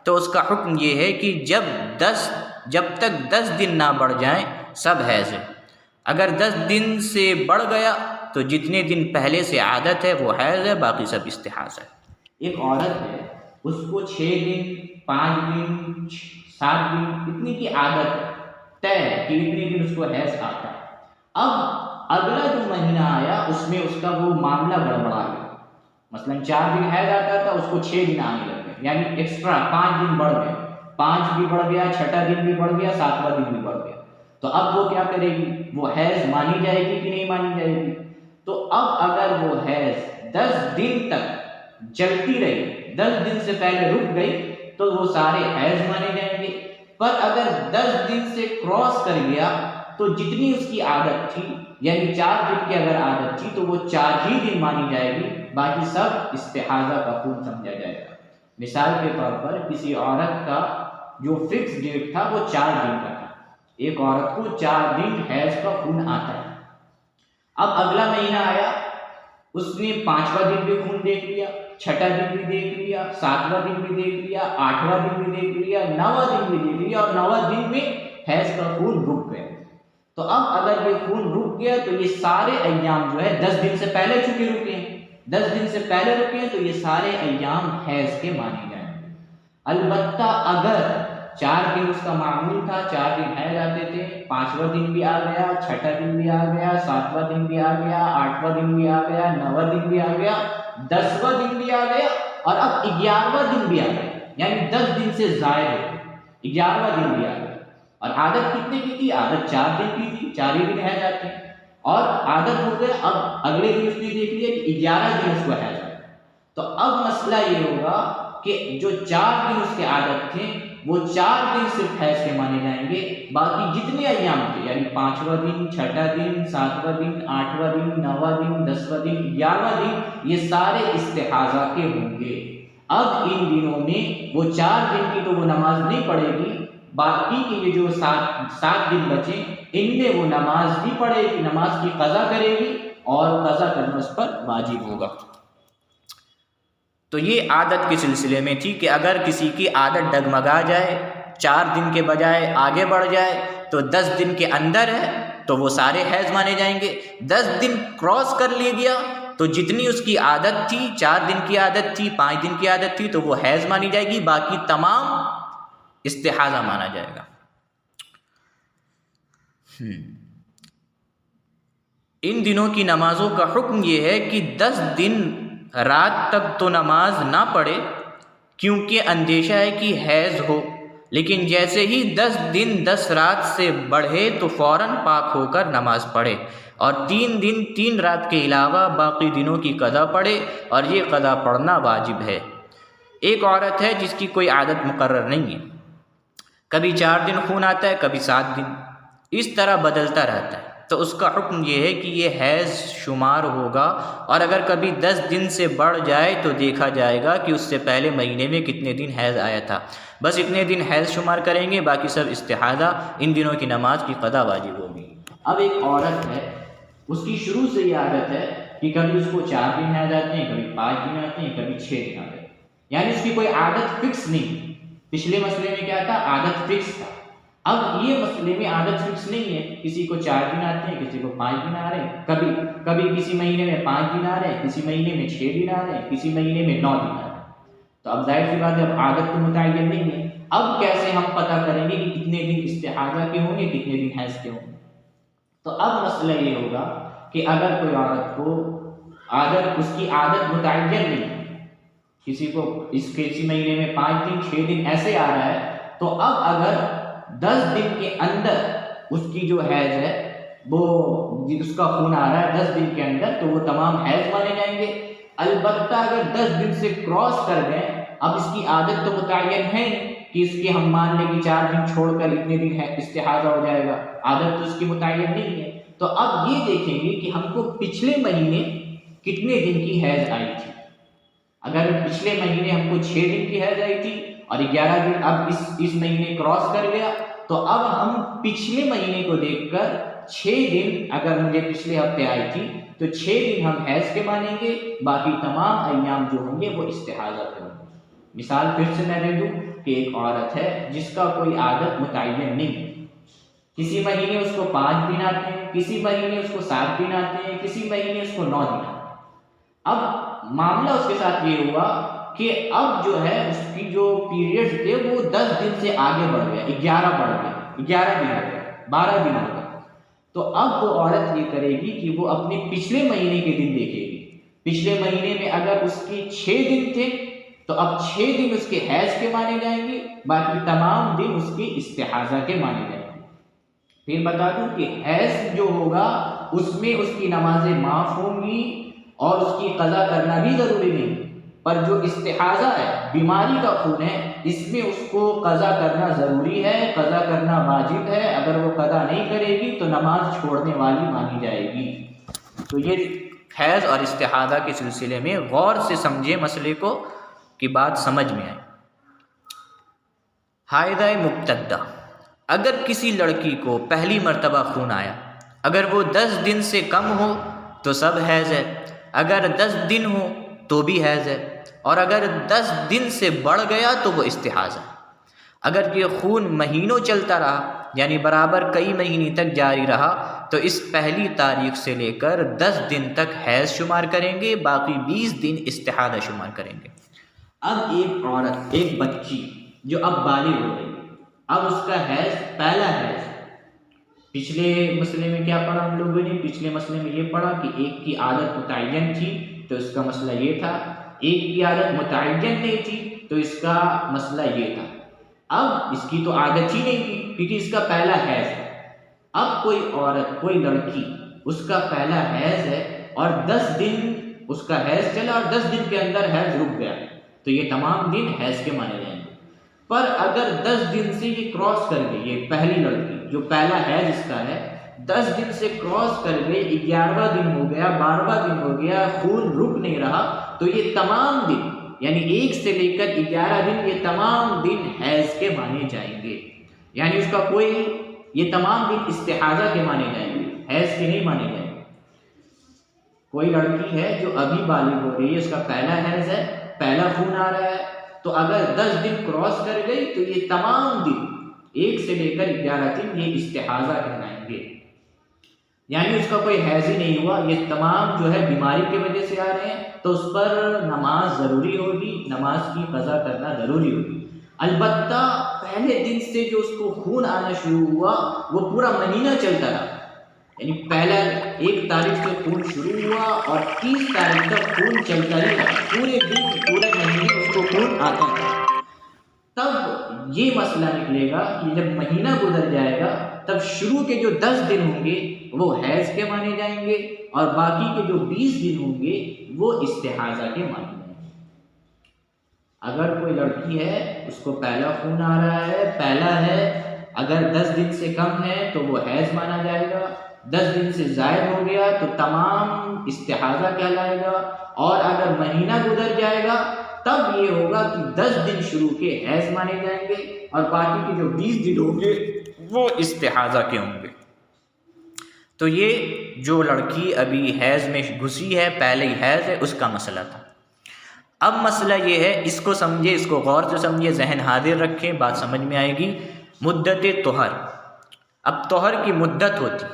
تو اس کا حکم یہ ہے کہ جب تک 10 دن نہ بڑھ جائیں سب حیض ہے۔ اگر 10 دن سے بڑھ گیا تو جتنے دن پہلے سے عادت ہے وہ حیض ہے، باقی سب استحاضہ ہے۔ ایک عورت ہے، اس کو 6 دن 5 دن 7 دن اتنی کی عادت ہے، طے کہ اتنے دن اس کو حیض آتا ہے۔ اب اگلا جو مہینہ آیا اس میں اس کا وہ معاملہ گڑبڑا گیا، مثلا 4 دن حیض آتا تھا، اس کو 6 دن آنے لگ گئے، یعنی ایکسٹرا 5 دن بڑھ گئے، 5 بھی بڑھ گیا، 6واں دن بھی بڑھ گیا، 7واں دن بھی بڑھ گیا، تو اب وہ کیا کرے گی؟ وہ حیض مانی جائے گی کہ نہیں مانی جائے گی؟ تو اب اگر وہ حیض 10 دن تک چلتی رہی، 10 دن سے پہلے رک گئی تو وہ سارے حیض مانے جائیں گے۔ پر اگر 10 دن سے کراس کر گیا تو جتنی اس کی عادت تھی، یعنی 4 دن کی اگر عادت تھی تو وہ 4 ہی دن مانی جائے گی، باقی سب استحاضہ کا خون سمجھا جائے گا۔ مثال کے طور پر کسی عورت کا جو فکس ڈیٹ تھا وہ 4 دن کا تھا، ایک عورت کو 4 دن حیض کا خون آتا ہے۔ اب اگلا مہینہ آیا، اس نے 5واں دن بھی خون دیکھ لیا، 6واں دن بھی دیکھ لیا، 7واں دن بھی دیکھ لیا، 8واں دن بھی دیکھ لیا، 9واں دن بھی دیکھ لیا، اور 9واں دن میں حیض کا خون رک گیا۔ تو اب اگر یہ خون رک گیا تو یہ سارے ایام جو ہے 10 دن سے پہلے چونکہ رکے ہیں، 10 دن سے پہلے رکے ہیں تو یہ سارے ایام حیض کے مانے جائیں گے۔ البتہ اگر 4 دن اس کا معمول تھا، 4 دن حیض آتے تھے، 5واں دن بھی آ گیا، 6واں دن بھی آ گیا، 7واں دن بھی آ گیا، 8واں دن بھی آ گیا، 9واں دن بھی آ گیا، 10واں دن بھی آ گیا، اور اب 11واں دن بھی آ گیا، یعنی 10 دن سے زائد ہو گئے، 11واں دن بھی آ گیا۔ اور عادت کتنے کی تھی؟ عادت 4 دن کی تھی، 4 ہی دن حیض آتے ہیں، اور عادت ہو گیا، اب اگلے دن اس نے دیکھ لیا کہ 11 دن اس کو حیض آتا ہے۔ تو اب مسئلہ یہ ہوگا کہ جو 4 دن اس کے عادت تھے وہ 4 دن صرف حیض کے مانے جائیں گے، باقی جتنے ایام تھے یعنی 5واں دن، 6واں دن، 7واں دن، 8واں دن، 9واں دن، 10واں دن، 11واں دن، یہ سارے استحاضہ کے ہوں گے۔ اب ان دنوں میں وہ 4 دن کی تو وہ نماز نہیں پڑھے گی، باقی کے یہ جو 7 دن بچے ان میں وہ نماز بھی پڑھے گی، نماز کی قضا کرے گی، اور قضا کرنا اس پر واجب ہوگا۔ تو یہ عادت کے سلسلے میں تھی کہ اگر کسی کی عادت ڈگمگا جائے، 4 دن کے بجائے آگے بڑھ جائے تو 10 دن کے اندر ہے تو وہ سارے حیض مانے جائیں گے۔ 10 دن کراس کر لے گیا تو جتنی اس کی عادت تھی، 4 دن کی عادت تھی، 5 دن کی عادت تھی، تو وہ حیض مانی جائے گی، باقی تمام استحاضہ مانا جائے گا۔ ان دنوں کی نمازوں کا حکم یہ ہے کہ 10 دن رات تک تو نماز نہ پڑھے، کیونکہ اندیشہ ہے کہ حیض ہو، لیکن جیسے ہی 10 دن 10 رات سے بڑھے تو فوراً پاک ہو کر نماز پڑھے، اور 3 دن 3 رات کے علاوہ باقی دنوں کی قضا پڑھے، اور یہ قضا پڑھنا واجب ہے۔ ایک عورت ہے جس کی کوئی عادت مقرر نہیں ہے، کبھی 4 دن خون آتا ہے، کبھی 7 دن، اس طرح بدلتا رہتا ہے، تو اس کا حکم یہ ہے کہ یہ حیض شمار ہوگا، اور اگر کبھی 10 دن سے بڑھ جائے تو دیکھا جائے گا کہ اس سے پہلے مہینے میں کتنے دن حیض آیا تھا، بس اتنے دن حیض شمار کریں گے، باقی سب استحاضہ، ان دنوں کی نماز کی قضا واجب ہوگی۔ اب ایک عورت ہے، اس کی شروع سے یہ عادت ہے کہ کبھی اس کو 4 دن حیض آتے ہیں، کبھی 5 دن آتے ہیں، کبھی 6 دن آتے ہیں، یعنی اس کی کوئی عادت فکس نہیں۔ پچھلے مسئلے میں کیا تھا؟ عادت فکس تھا۔ اب یہ مسئلے میں عادت فکس نہیں ہے، کسی کو 4 دن آتے ہیں، کسی کو 5 دن آ رہے ہیں، کبھی کسی مہینے میں 5 دن آ رہے ہیں، کسی مہینے میں 6 دن آ رہے ہیں، کسی مہینے میں 9 دن آ رہے ہیں۔ تو اب ظاہر سی بات ہے، اب عادت تو متعین نہیں ہے، اب کیسے ہم پتہ کریں گے کہ کتنے دن استحاضہ کے ہوں گے، کتنے دن حیض کے ہوں گے؟ تو اب مسئلہ یہ ہوگا کہ اگر کوئی عورت کو اس کی عادت متعین نہیں ہے، کسی کو کسی مہینے میں 5 دن 6 دن ایسے آ رہا ہے، تو اب اگر 10 دن کے اندر اس کی جو حیض ہے وہ اس کا خون آ رہا ہے 10 دن کے اندر، تو وہ تمام حیض مانے جائیں گے۔ البتہ اگر 10 دن سے کراس کر گئے، اب اس کی عادت تو متعین ہے کہ اس کے ہم مان لیں کہ 4 دن چھوڑ کر اتنے دن استحاضہ ہو جائے گا، عادت تو اس کی متعین نہیں ہے، تو اب یہ دیکھیں گے کہ ہم کو پچھلے مہینے کتنے دن کی حیض آئی تھی۔ اگر پچھلے مہینے ہم کو 6 دن کی حیض آئی تھی اور 11 دن اب اس مہینے کراس کر گیا، تو اب ہم پچھلے مہینے کو دیکھ کر 6 دن اگر مجھے پچھلے ہفتے آئی تھی تو 6 دن ہم حیض کے مانیں گے، باقی تمام ایام جو ہوں گے وہ استحاضہ کے ہوں گے۔ مثال پھر سے میں دے دوں کہ ایک عورت ہے جس کا کوئی عادت متعین نہیں، کسی مہینے اس کو 5 دن آتے ہیں، کسی مہینے اس کو 7 دن آتے ہیں، کسی مہینے اس کو 9 دن آتے ہیں۔ اب معاملہ اس کے ساتھ یہ ہوا کہ اب جو ہے اس کی جو پیریڈ تھے وہ 10 دن سے آگے بڑھ گئے، 11 بڑھ گئے، 11 دن ہو گئے، 12 دن ہو گئے۔ تو اب وہ عورت یہ کرے گی کہ وہ اپنے پچھلے مہینے کے دن دیکھے گی۔ پچھلے مہینے میں اگر اس کے 6 دن تھے تو اب 6 دن اس کے حیض کے مانے جائیں گے، باقی تمام دن اس کے استحاضہ کے مانے جائیں گے۔ پھر بتا دوں کہ حیض جو ہوگا اس میں اس کی نمازیں معاف ہوں گی اور اس کی قضا کرنا بھی ضروری نہیں، پر جو استحاضہ ہے، بیماری کا خون ہے، اس میں اس کو قضا کرنا ضروری ہے، قضا کرنا واجب ہے۔ اگر وہ قضا نہیں کرے گی تو نماز چھوڑنے والی مانی جائے گی۔ تو یہ حیض اور استحاضہ کے سلسلے میں غور سے سمجھے مسئلے کو کہ بات سمجھ میں آئے۔ حائضہ مبتدہ، اگر کسی لڑکی کو پہلی مرتبہ خون آیا، اگر وہ 10 دن سے کم ہو تو سب حیض ہے، اگر 10 دن ہو تو بھی حیض ہے، اور اگر 10 دن سے بڑھ گیا تو وہ استحاضہ۔ اگر یہ خون مہینوں چلتا رہا، یعنی برابر کئی مہینے تک جاری رہا، تو اس پہلی تاریخ سے لے کر 10 دن تک حیض شمار کریں گے، باقی 20 دن استحاضہ شمار کریں گے۔ اب ایک عورت، ایک بچی جو اب بالغ ہو گئی، اب اس کا حیض پہلا حیض، پچھلے مسئلے میں کیا پڑھا ہم لوگوں نے؟ پچھلے مسئلے میں یہ پڑھا کہ ایک کی عادت متعین تھی تو اس کا مسئلہ یہ تھا، ایک کی عادت متعین نہیں تھی تو اس کا مسئلہ یہ تھا۔ اب اس کی تو عادت ہی نہیں تھی کیونکہ اس کا پہلا حیض ہے۔ اب کوئی عورت، کوئی لڑکی، اس کا پہلا حیض ہے اور 10 دن اس کا حیض چلا اور 10 دن کے اندر حیض رک گیا، تو یہ تمام دن حیض کے مانے جائیں گے۔ پر اگر 10 دن سے یہ کراس کر گئی، یہ پہلی لڑکی جو پہلا حیض اس کا ہے، 10 دن سے کراس کر گئے، 11واں دن ہو گیا، 12واں دن ہو گیا، خون رک نہیں رہا، تو یہ تمام دن، یعنی 1 سے لے کر 11 دن، یہ تمام دن حیض کے مانے جائیں گے۔ یعنی اس کا یہ تمام دن استحاضہ کے مانے جائیں گے، حیض کے نہیں مانے جائیں گے۔ کوئی لڑکی ہے جو ابھی بالغ ہو رہی ہے، اس کا پہلا حیض ہے، پہلا خون آ رہا ہے، تو اگر 10 دن کراس کر گئی تو یہ تمام دن 1 سے لے کر 11 دن یہ استحاضہ کہلائیں گے، یعنی اس کا کوئی حیض ہی نہیں ہوا، یہ تمام جو ہے بیماری کی وجہ سے آ رہے ہیں، تو اس پر نماز ضروری ہوگی، نماز کی قضا کرنا ضروری ہوگی۔ البتہ پہلے دن سے جو اس کو خون آنا شروع ہوا وہ پورا مہینہ چلتا رہا، یعنی پہلا 1 تاریخ سے خون شروع ہوا اور 30 تاریخ تک خون چلتا ہی رہا، پورے دن پورے مہینے اس کو خون آتا تھا۔ تب یہ مسئلہ نکلے گا کہ جب مہینہ گزر جائے گا تب شروع کے جو 10 دن ہوں گے وہ حیض کے مانے جائیں گے اور باقی کے جو 20 دن ہوں گے وہ استحاضہ کے مانے جائیں گے۔ اگر کوئی لڑکی ہے اس کو پہلا خون آ رہا ہے، پہلا ہے، اگر 10 دن سے کم ہے تو وہ حیض مانا جائے گا، 10 دن سے زائد ہو گیا تو تمام استحاضہ کہلائے گا، اور اگر مہینہ گزر جائے گا تب یہ ہوگا کہ 10 دن شروع کے حیض مانے جائیں گے اور باقی کے جو 20 دن ہوں گے وہ استحاضہ کے ہوں گے۔ تو یہ جو لڑکی ابھی حیض میں گھسی ہے، پہلے ہی حیض ہے، اس کا مسئلہ تھا۔ اب مسئلہ یہ ہے، اس کو سمجھے، اس کو غور سے سمجھے، ذہن حاضر رکھیں، بات سمجھ میں آئے گی۔ مدت طہر، اب طہر کی مدت ہوتی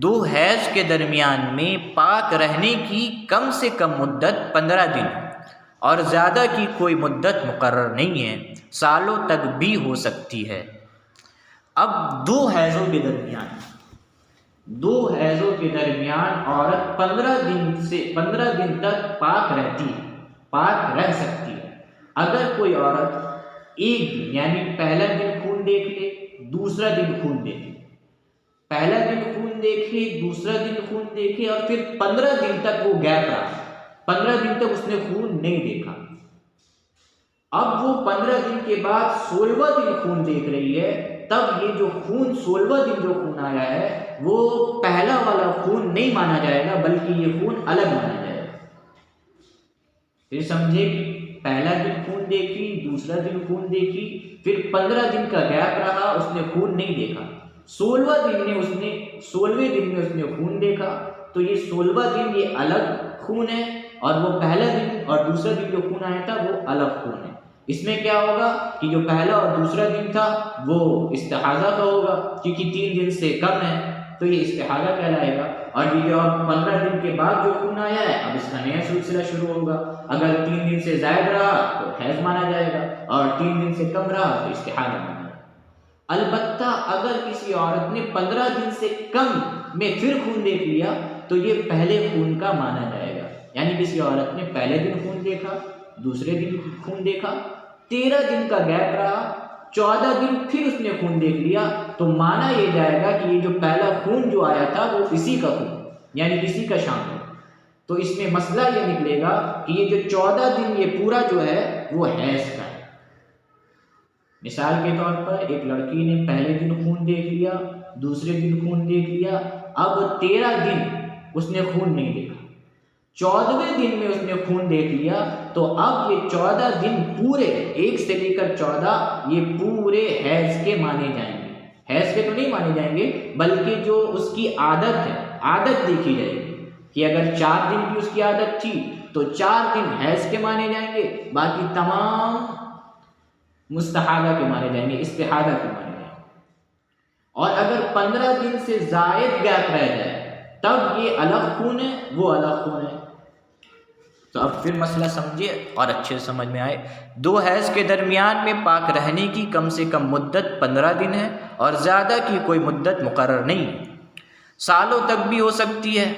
2 حیض کے درمیان میں پاک رہنے کی کم سے کم مدت 15 دن اور زیادہ کی کوئی مدت مقرر نہیں ہے، سالوں تک بھی ہو سکتی ہے۔ اب 2 حیضوں کے درمیان عورت 15 دن تک پاک رہتی ہے، پاک رہ سکتی ہے۔ اگر کوئی عورت ایک دن یعنی پہلا دن خون دیکھ لے، دوسرا دن خون دیکھے، پہلا دن خون دیکھے، دوسرا دن خون دیکھے اور پھر 15 دن تک وہ گیپ رہا، 15 دن تک اس نے خون نہیں دیکھا، اب وہ 15 دن کے بعد 16واں دن خون دیکھ رہی ہے، تب یہ جو خون 16واں دن جو خون آیا ہے وہ پہلا والا خون نہیں مانا جائے گا بلکہ یہ خون الگ مانا جائے گا۔ پھر سمجھے کہ پہلا دن خون دیکھی، دوسرا دن خون دیکھی، پھر 15 دن کا گیپ رہا، اس نے خون نہیں دیکھا، 16ویں دن میں اس نے خون دیکھا، تو یہ 16واں دن یہ الگ خون ہے اور وہ پہلا دن اور دوسرا دن جو خون آیا تھا وہ الگ خون ہے۔ اس میں کیا ہوگا کہ جو پہلا اور دوسرا دن تھا وہ استحاضہ کا ہوگا، کیونکہ 3 دن سے کم ہے تو یہ استحاضہ کہلائے گا، اور یہ جو 15 دن کے بعد جو خون آیا ہے اب اس کا نیا سلسلہ شروع ہوگا، اگر 3 دن سے زائد رہا تو حیض مانا جائے گا اور 3 دن سے کم رہا تو استحاضہ مانا جائے گا۔ البتہ اگر کسی عورت نے 15 دن سے کم میں پھر خون دیکھ لیا تو یہ پہلے خون کا مانا جائے گا، یعنی کسی عورت نے پہلے دن خون دیکھا، دوسرے دن خون دیکھا، 13 دن کا گیپ رہا، 14 دن پھر اس نے خون دیکھ لیا، تو مانا یہ جائے گا کہ یہ جو پہلا خون جو آیا تھا وہ اسی کا خون یعنی اسی کا شامل ہے۔ تو اس میں مسئلہ یہ نکلے گا کہ یہ جو 14 دن یہ پورا جو ہے وہ حیض کا ہے۔ مثال کے طور پر ایک لڑکی نے پہلے دن خون دیکھ لیا، دوسرے دن خون دیکھ لیا، اب 13 دن اس نے خون نہیں دیکھا، 14ویں دن میں اس نے خون دیکھ لیا، تو اب یہ 14 دن پورے 1 سے لے کر 14 یہ پورے حیض کے مانے جائیں گے۔ حیض کے تو نہیں مانے جائیں گے بلکہ جو اس کی عادت ہے، عادت دیکھی جائے گی کہ اگر 4 دن کی اس کی عادت تھی تو 4 دن حیض کے مانے جائیں گے، باقی تمام مستحاضہ کے مانے جائیں گے، استحاضہ کے مانے جائیں گے۔ اور اگر 15 دن سے زائد گیپ رہ جائے تب یہ الگ خون ہے، وہ الگ خون ہے۔ تو اب پھر مسئلہ سمجھے اور اچھے سمجھ میں آئے۔ 2 حیض کے درمیان میں پاک رہنے کی کم سے کم مدت 15 دن ہے اور زیادہ کی کوئی مدت مقرر نہیں ہے، سالوں تک بھی ہو سکتی ہے۔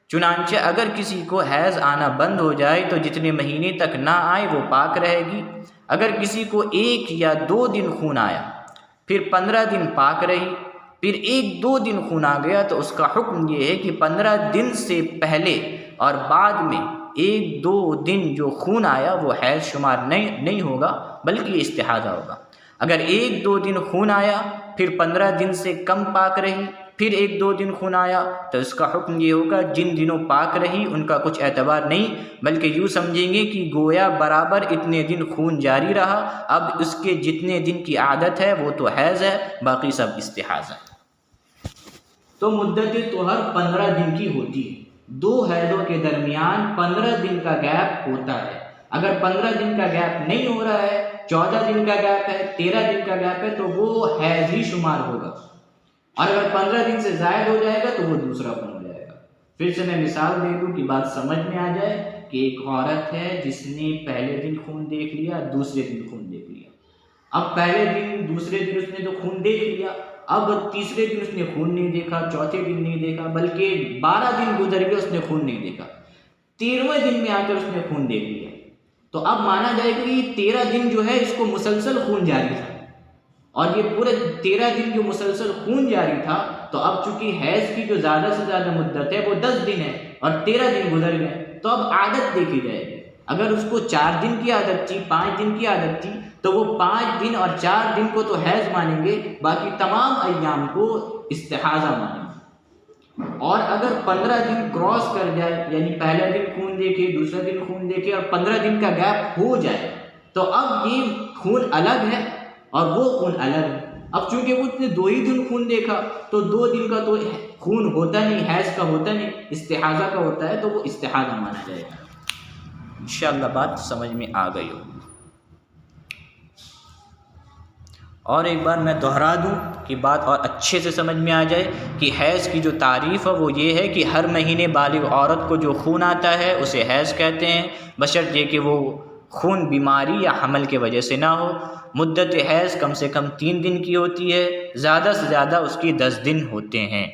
چنانچہ اگر کسی کو حیض آنا بند ہو جائے تو جتنے مہینے تک نہ آئے وہ پاک رہے گی۔ اگر کسی کو 1 یا 2 دن خون آیا، پھر 15 دن پاک رہی، پھر 1-2 دن خون آ گیا تو اس کا حکم یہ ہے کہ 15 دن سے پہلے اور بعد میں 1-2 دن جو خون آیا وہ حیض شمار نہیں ہوگا بلکہ استحاضہ ہوگا۔ اگر 1-2 دن خون آیا، پھر 15 دن سے کم پاک رہی، پھر 1-2 دن خون آیا تو اس کا حکم یہ ہوگا جن دنوں پاک رہی ان کا کچھ اعتبار نہیں، بلکہ یوں سمجھیں گے کہ گویا برابر اتنے دن خون جاری رہا، اب اس کے جتنے دن کی عادت ہے وہ تو حیض ہے، باقی سب استحاضہ ہے۔ تو مدت طہر 15 دن کی ہوتی ہے، دو حیضوں کے درمیان 15 دن کا گیپ ہوتا ہے. اگر 15 دن کا گیپ نہیں ہو رہا ہے، 14 دن کا گیپ ہے، 13 دن کا گیپ ہے، تو وہ حیض ہی شمار ہوگا. اور اگر 15 دن سے زائد ہو جائے گا تو وہ دوسرا خون ہو جائے گا. پھر سے میں مثال دے دوں کہ بات سمجھ میں آ جائے کہ ایک عورت ہے جس نے پہلے دن خون دیکھ لیا، دوسرے دن خون دیکھ لیا. اب پہلے دن دوسرے دن اس نے تو خون دیکھ لیا، اب تیسرے دن اس نے خون نہیں دیکھا، چوتھے دن نہیں دیکھا، بلکہ 12 دن گزر گئے اس نے خون نہیں دیکھا. 13ویں دن میں آ کر اس نے خون دیکھ لیا. تو اب مانا جائے کہ یہ 13 دن جو ہے اس کو مسلسل خون جاری تھا، اور یہ پورے 13 دن جو مسلسل خون جاری تھا، تو اب چونکہ حیض کی جو زیادہ سے زیادہ مدت ہے وہ 10 دن ہے اور 13 دن گزر گئے، تو اب عادت دیکھی جائے گی. اگر اس کو 4 دن کی عادت تھی، 5 دن کی عادت تھی، تو وہ 5 دن اور 4 دن کو تو حیض مانیں گے، باقی تمام ایام کو استحاضہ مانیں گے. اور اگر 15 دن کراس کر جائے، یعنی پہلا دن خون دیکھے، دوسرا دن خون دیکھے اور 15 دن کا گیپ ہو جائے، تو اب یہ خون الگ ہے اور وہ خون الگ ہے. اب چونکہ اس نے 2 ہی دن خون دیکھا، تو 2 دن کا تو خون ہوتا نہیں، حیض کا ہوتا نہیں، استحاضہ کا ہوتا ہے، تو وہ استحاضہ مانا جائے گا. انشاءاللہ بات سمجھ میں آ گئی ہو. اور ایک بار میں دہرا دوں کہ بات اور اچھے سے سمجھ میں آ جائے کہ حیض کی جو تعریف ہے وہ یہ ہے کہ ہر مہینے بالغ عورت کو جو خون آتا ہے اسے حیض کہتے ہیں، بشرط یہ کہ وہ خون بیماری یا حمل کی وجہ سے نہ ہو. مدت حیض کم سے کم 3 دن کی ہوتی ہے، زیادہ سے زیادہ اس کی 10 دن ہوتے ہیں.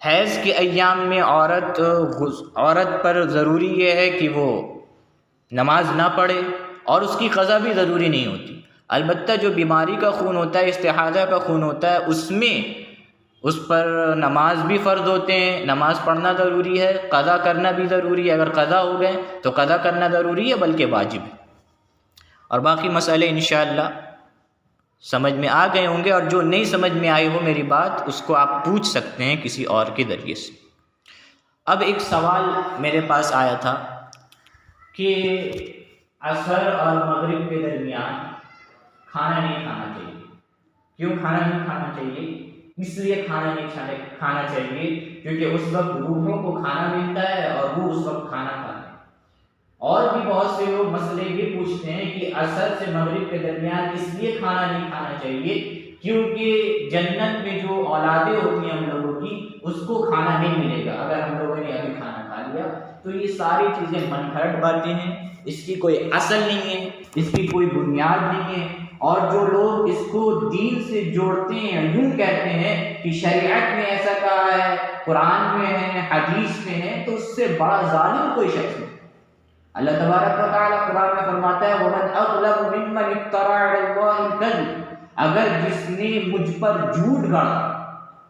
حیض کے ایام میں عورت پر ضروری یہ ہے کہ وہ نماز نہ پڑھے، اور اس کی قضا بھی ضروری نہیں ہوتی. البتہ جو بیماری کا خون ہوتا ہے، استحاضہ کا خون ہوتا ہے، اس میں اس پر نماز بھی فرض ہوتے ہیں، نماز پڑھنا ضروری ہے، قضا کرنا بھی ضروری ہے. اگر قضا ہو گئے تو قضا کرنا ضروری ہے، بلکہ واجب ہے. اور باقی مسئلے انشاءاللہ سمجھ میں آ گئے ہوں گے، اور جو نہیں سمجھ میں آئی ہو میری بات اس کو آپ پوچھ سکتے ہیں کسی اور کے ذریعے سے. اب ایک سوال میرے پاس آیا تھا کہ عصر اور مغرب کے درمیان کھانا نہیں کھانا چاہیے. کیوں کھانا نہیں کھانا چاہیے؟ اس لیے کھانا نہیں کھانا چاہیے کیونکہ اس وقت روحوں کو کھانا ملتا ہے اور وہ اس وقت کھانا کھاتے ہیں. اور بھی بہت سے لوگ مسئلے یہ پوچھتے ہیں کہ عصر سے مغرب کے درمیان اس لیے کھانا نہیں کھانا چاہیے کیونکہ جنت میں جو اولادیں ہوتی ہیں ہم لوگوں کی، اس کو کھانا نہیں ملے گا اگر ہم لوگوں نے ابھی کھانا کھا لیا. تو یہ ساری چیزیں من گھڑت باتیں ہیں، اس کی کوئی اصل نہیں ہے، اس کی کوئی بنیاد نہیں ہے. اور جو لوگ اس کو دین سے جوڑتے ہیں، یوں کہتے ہیں کہ شریعت میں ایسا کہا ہے، قرآن میں ہے، حدیث میں ہے، تو اس سے بڑا ظالم کوئی شخص نہیں. اللہ تبارک و تعالیٰ قرآن میں فرماتا ہے وَمَنْ أَظْلَمُ مِمَّنِ افْتَرَىٰ عَلَى اللَّهِ الْكَذِبَ، اگر جس نے مجھ پر جھوٹ گڑھا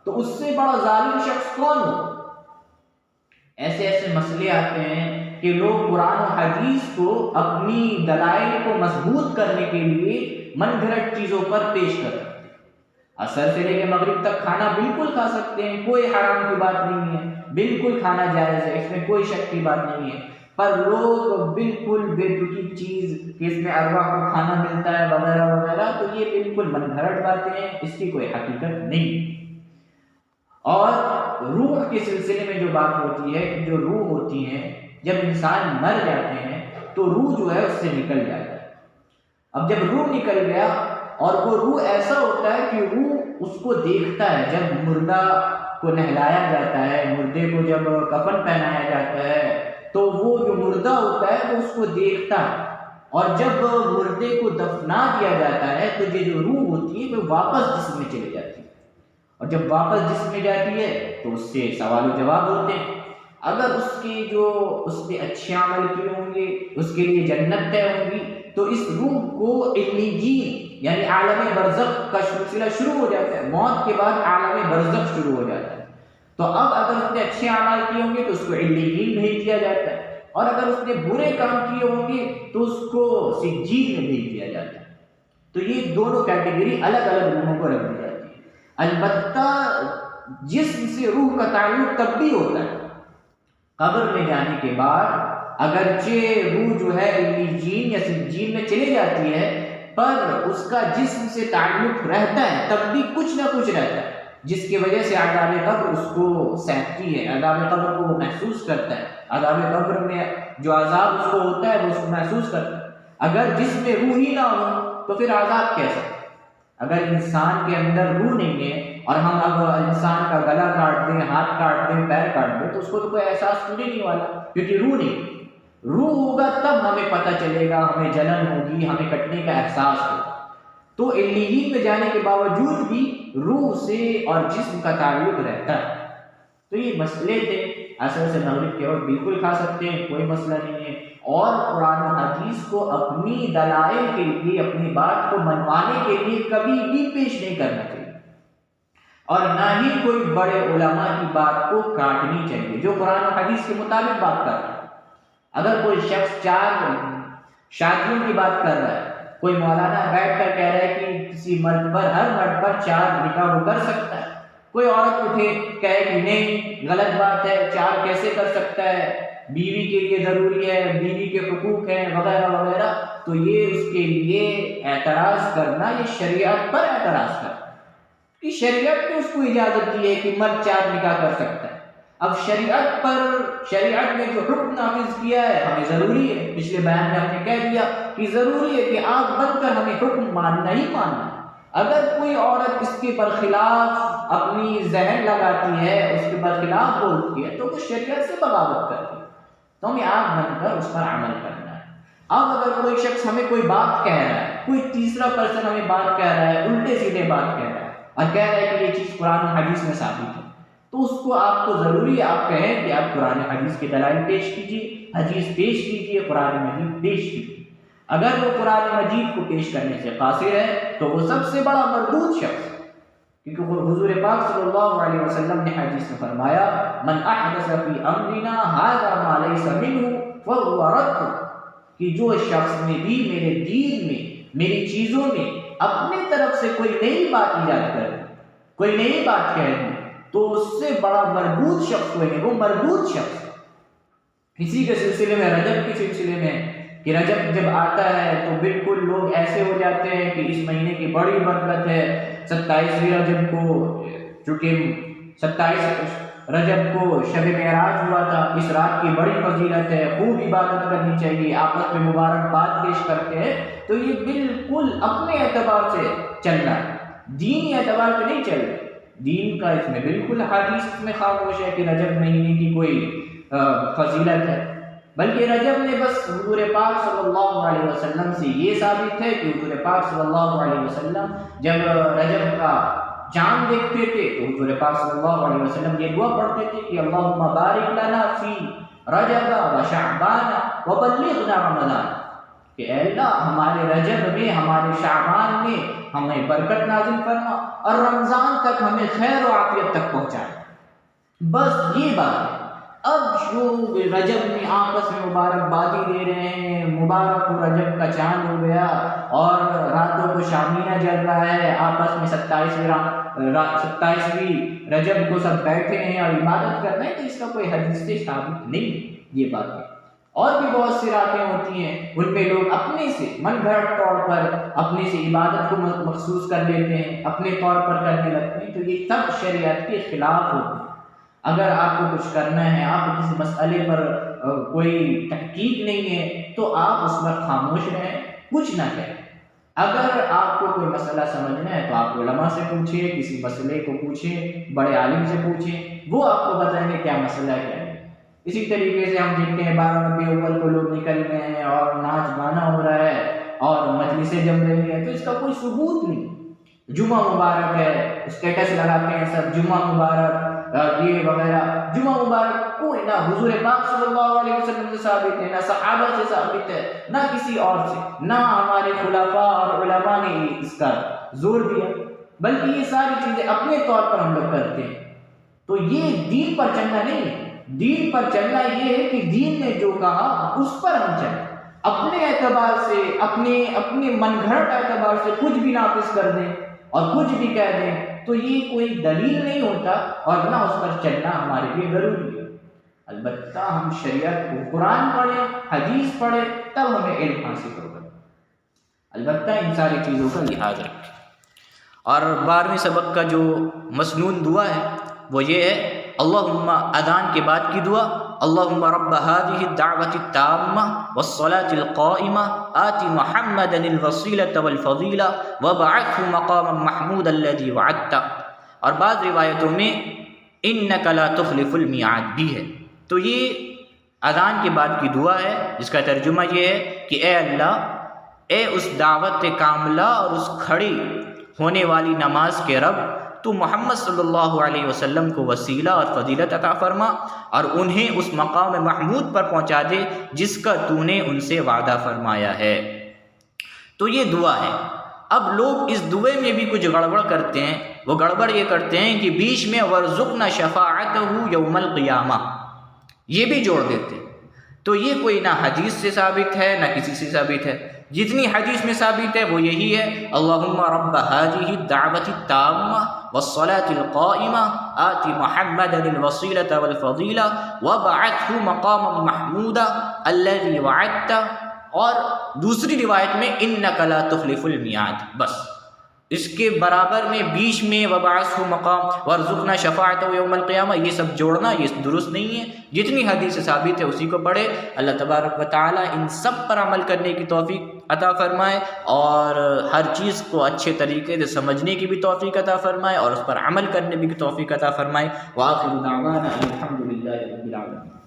تو اس سے بڑا ظالم شخص کون ہو. ایسے ایسے مسئلے آتے ہیں کہ لوگ قرآن و حدیث کو اپنی دلائل کو مضبوط کرنے کے لیے من گھڑت چیزوں پر پیش کرتے ہیں. عصر سے لے کے مغرب تک کھانا بالکل کھا سکتے ہیں، کوئی حرام کی بات نہیں ہے، بالکل کھانا جائز ہے، اس میں کوئی شک کی بات نہیں ہے. پر لوگ بالکل بے تکی چیز کہ اس میں ارواح کو کھانا ملتا ہے وغیرہ وغیرہ، تو یہ بالکل من گھڑت باتیں ہیں، اس کی کوئی حقیقت نہیں. اور روح کے سلسلے میں جو بات ہوتی ہے، جو روح ہوتی ہیں جب انسان مر جاتے ہیں تو روح جو ہے اس سے نکل جاتا ہے. اب جب روح نکل گیا اور وہ روح ایسا ہوتا ہے کہ روح اس کو دیکھتا ہے. جب مردہ کو نہلایا جاتا ہے، مردے کو جب کفن پہنایا جاتا ہے تو وہ جو مردہ ہوتا ہے وہ اس کو دیکھتا ہے. اور جب مردے کو دفنا دیا جاتا ہے تو یہ جو روح ہوتی ہے وہ واپس جسم میں چلی جاتی ہے. اور جب واپس جسم میں جاتی ہے تو اس سے سوال و جواب ہوتے ہیں. اگر اس نے اچھے عمل کیے ہوں گے، اس کے لیے جنت طے ہوں گی، تو اس روح کو علیین یعنی عالم برزخ کا سلسلہ شروع ہو جاتا ہے. موت کے بعد عالم برزخ شروع ہو جاتا ہے. تو اب اگر اس نے اچھے اعمال کیے ہوں گے تو اس کو علیین بھیج دیا جاتا ہے، اور اگر اس نے برے کام کیے ہوں گے تو اس کو سجین میں بھیج دیا جاتا ہے. تو یہ دونوں کیٹیگری الگ الگ روحوں کو رکھ دی جاتی ہے. البتہ جسم سے روح کا تعلق تب بھی ہوتا ہے قبر میں جانے کے بعد. اگرچہ روح جو ہے علیین یا سجین میں چلی جاتی ہے، پر اس کا جسم سے تعلق رہتا ہے، تب بھی کچھ نہ کچھ رہتا ہے. جس کی وجہ سے عذاب قبر اس کو سہتی ہے، عذاب قبر کو وہ محسوس کرتا ہے، عذاب قبر میں جو عذاب اس کو ہوتا ہے وہ اس کو محسوس کرتا ہے۔ اگر جس میں روح ہی نہ ہو تو پھر عذاب کیسا؟ اگر انسان کے اندر روح نہیں ہے اور ہم اب انسان کا گلا کاٹ دیں، ہاتھ کاٹ دیں، پیر کاٹ دیں تو اس کو تو کوئی احساس پورے نہیں والا، کیونکہ روح نہیں۔ روح ہوگا تب ہمیں پتہ چلے گا، ہمیں جلن ہوگی، ہمیں کٹنے کا احساس ہوگا۔ تو علیین میں جانے کے باوجود بھی روح سے اور جسم کا تعلق رہتا ہے۔ تو یہ مسئلے تھے، عصر سے مغرب کے وقت بالکل کھا سکتے ہیں، کوئی مسئلہ نہیں ہے، اور قرآن و حدیث کو اپنی دلائل کے لیے، اپنی بات کو منوانے کے لیے کبھی بھی پیش نہیں کرنا چاہیے، اور نہ ہی کوئی بڑے علماء کی بات کو کاٹنی چاہیے جو قرآن و حدیث کے مطابق بات کر رہا ہے۔ اگر کوئی شخص 4 شادیوں کی بات کر رہا ہے، کوئی مولانا بیٹھ کر کہہ رہا ہے کہ کسی مرد پر، ہر مرد پر 4 نکاح وہ کر سکتا ہے، کوئی عورت اٹھے کہے کہ نہیں غلط بات ہے، 4 کیسے کر سکتا ہے، بیوی کے لیے ضروری ہے، بیوی کے حقوق ہیں وغیرہ وغیرہ، تو یہ اس کے لیے اعتراض کرنا، یہ شریعت پر اعتراض کرنا کہ شریعت نے اس کو اجازت دی ہے کہ مرد 4 نکاح کر سکتا ہے۔ اب شریعت نے جو حکم نافذ کیا ہے ہمیں ضروری ہے، پچھلے بیان میں ہم نے کہہ دیا کہ ضروری ہے کہ آنکھ بند کر ہمیں حکم ماننا ہی ماننا ہے۔ اگر کوئی عورت اس کے برخلاف اپنی ذہن لگاتی ہے، اس کے برخلاف بولتی ہے تو وہ شریعت سے بغاوت کرتی ہے، تو ہمیں آنکھ بند کر اس پر عمل کرنا ہے۔ اب اگر کوئی شخص ہمیں کوئی بات کہہ رہا ہے، کوئی تیسرا پرسن ہمیں بات کہہ رہا ہے، الٹے سیدھے بات کہہ رہا ہے اور کہہ رہا ہے کہ یہ چیز قرآن و حدیث میں ثابت ہے، تو اس کو آپ کو ضروری ہے آپ کہیں کہ آپ قرآن حدیث کے دلائل پیش کیجیے، حدیث پیش کیجیے، قرآن مجید پیش کیجیے۔ اگر وہ قرآن مجید کو پیش کرنے سے قاصر ہے تو وہ سب سے بڑا مردود شخص، کیونکہ حضور پاک صلی اللہ علیہ وسلم نے حدیث میں فرمایا من احدث فی امرنا ھذا ما لیس منہ فہو رد، کہ جو شخص نے بھی میرے دین میں، میری چیزوں میں اپنے طرف سے کوئی نئی بات ایجاد کر دی، کوئی نئی بات کہہ دی، تو اس سے بڑا مردود شخص کوئی نہیں، وہ مردود شخص۔ اسی کے سلسلے میں، رجب کے سلسلے میں، کہ رجب جب آتا ہے تو بالکل لوگ ایسے ہو جاتے ہیں کہ اس مہینے کی بڑی برکت ہے، 27ویں رجب کو، چونکہ 27 رجب کو شب معراج ہوا تھا، اس رات کی بڑی فضیلت ہے، خوب عبادت کرنی چاہیے، آپس میں مبارکباد پیش کرتے ہیں، تو یہ بالکل اپنے اعتبار سے چل رہا ہے، دینی اعتبار سے نہیں چل رہا۔ دین کا اس میں بالکل حدیث اس میں خاموش ہے کہ رجب مہینے کی کوئی فضیلت ہے، بلکہ رجب نے بس حضور پاک صلی اللہ علیہ وسلم سے یہ ثابت ہے کہ حضور پاک صلی اللہ علیہ وسلم جب رجب کا چاند دیکھتے تھے تو حضور پاک صلی اللہ علیہ وسلم یہ دعا پڑھتے تھے کہ اللہم بارک لنا فی رجب و شعبان و بلغنا رمضان، کہ اے اللہ ہمارے رجب میں، ہمارے شعبان میں ہمیں برکت نازل فرما اور رمضان تک ہمیں خیر و عافیت تک پہنچائے۔ بس یہ بات ہے۔ اب جو رجب میں آپس میں مبارکبادی دے رہے ہیں، مبارک ہو رجب کا چاند ہو گیا اور راتوں کو شامینہ جل رہا ہے، آپس میں 27ویں رجب کو سب بیٹھے ہیں اور عبادت کر رہے ہیں، تو اس کا کوئی حدیث سے ثابت نہیں یہ بات ہے۔ اور بھی بہت سی راتیں ہوتی ہیں، ان پہ لوگ اپنے سے من گھڑت طور پر اپنے سے عبادت کو مخصوص کر لیتے ہیں، اپنے طور پر کرنے لگتے ہیں، تو یہ سب شریعت کے خلاف ہوتے ہیں۔ اگر آپ کو کچھ کرنا ہے، آپ کو کسی مسئلے پر کوئی تحقیق نہیں ہے تو آپ اس پر خاموش رہیں، کچھ نہ کہیں۔ اگر آپ کو کوئی مسئلہ سمجھنا ہے تو آپ علماء سے پوچھیں، کسی مسئلے کو پوچھیں، بڑے عالم سے پوچھیں، وہ آپ کو بتائیں گے کیا مسئلہ ہے کیا نہیں۔ اسی طریقے سے ہم دیکھتے ہیں 12 ربیع الاول کو لوگ نکل گئے ہیں اور ناچ گانا ہو رہا ہے اور مجلسیں جم رہی ہیں، تو اس کا کوئی ثبوت نہیں۔ جمعہ مبارک ہے، اسٹیٹس لگاتے ہیں سب جمعہ مبارک، یہ وغیرہ، جمعہ مبارک کوئی نہ حضور پاک صلی اللہ علیہ وسلم سے ثابت ہے، نہ صحابہ سے ثابت ہے، نہ کسی اور سے، نہ ہمارے خلفاء اور علماء نے اس کا زور دیا، بلکہ یہ ساری چیزیں اپنے طور پر ہم لوگ کرتے ہیں۔ تو یہ دین پر چلنا نہیں ہے۔ دین پر چلنا یہ ہے کہ دین نے جو کہا اس پر ہم چلیں، اپنے اعتبار سے، اپنے من گھڑت اعتبار سے کچھ بھی نافذ کر دیں اور کچھ بھی کہہ دیں تو یہ کوئی دلیل نہیں ہوتا، اور نہ اس پر چلنا ہمارے لیے ضروری ہے۔ البتہ ہم شریعت کو، قرآن پڑھیں، حدیث پڑھیں، تب ہمیں علم حاصل ہوگا۔ البتہ ان ساری چیزوں کا لحاظ رکھیں۔ اور 12ویں سبق کا جو مسنون دعا ہے وہ یہ ہے، اللہم، اذان کے بعد کی دعا، اللہم رب هذه الدعوة التامة والصلاة القائمة آت محمدا الوسیلة والفضیلة وابعثه مقاما محمودا الذي وعدته، اور بعض روایتوں میں انک لا تخلف المیعاد بھی ہے۔ تو یہ اذان کے بعد کی دعا ہے، جس کا ترجمہ یہ ہے کہ اے اللہ، اے اس دعوت کاملہ اور اس کھڑی ہونے والی نماز کے رب، تو محمد صلی اللہ علیہ وسلم کو وسیلہ اور فضیلت عطا فرما اور انہیں اس مقام محمود پر پہنچا دے جس کا تو نے ان سے وعدہ فرمایا ہے۔ تو یہ دعا ہے۔ اب لوگ اس دعے میں بھی کچھ گڑبڑ کرتے ہیں۔ وہ گڑبڑ یہ کرتے ہیں کہ بیچ میں وَارْزُقْنَا شَفَاعَتَهُ يَوْمَ الْقِيَامَةِ یہ بھی جوڑ دیتے ہیں۔ تو یہ کوئی نہ حدیث سے ثابت ہے نہ کسی سے ثابت ہے۔ جتنی حدیث میں ثابت ہے وہ یہی ہے، اللہم رب هذه الدعوة التامة والصلاة القائمة آت محمدا الوسیلة والفضیلة وابعثه مقاما محمودا الذي وعدته، اور دوسری روایت میں انک لا تخلف المیعاد، بس اس کے برابر میں بیچ میں وبعثہ مقام وارزقنا شفاعتہ یوم القیامہ، یہ سب جوڑنا یہ درست نہیں ہے۔ جتنی حدیث ثابت ہے اسی کو پڑھے۔ اللہ تبارک و تعالی ان سب پر عمل کرنے کی توفیق عطا فرمائے اور ہر چیز کو اچھے طریقے سے سمجھنے کی بھی توفیق عطا فرمائے اور اس پر عمل کرنے کی توفیق عطا فرمائے۔ وآخر دعوانا الحمد للہ رب العالمین۔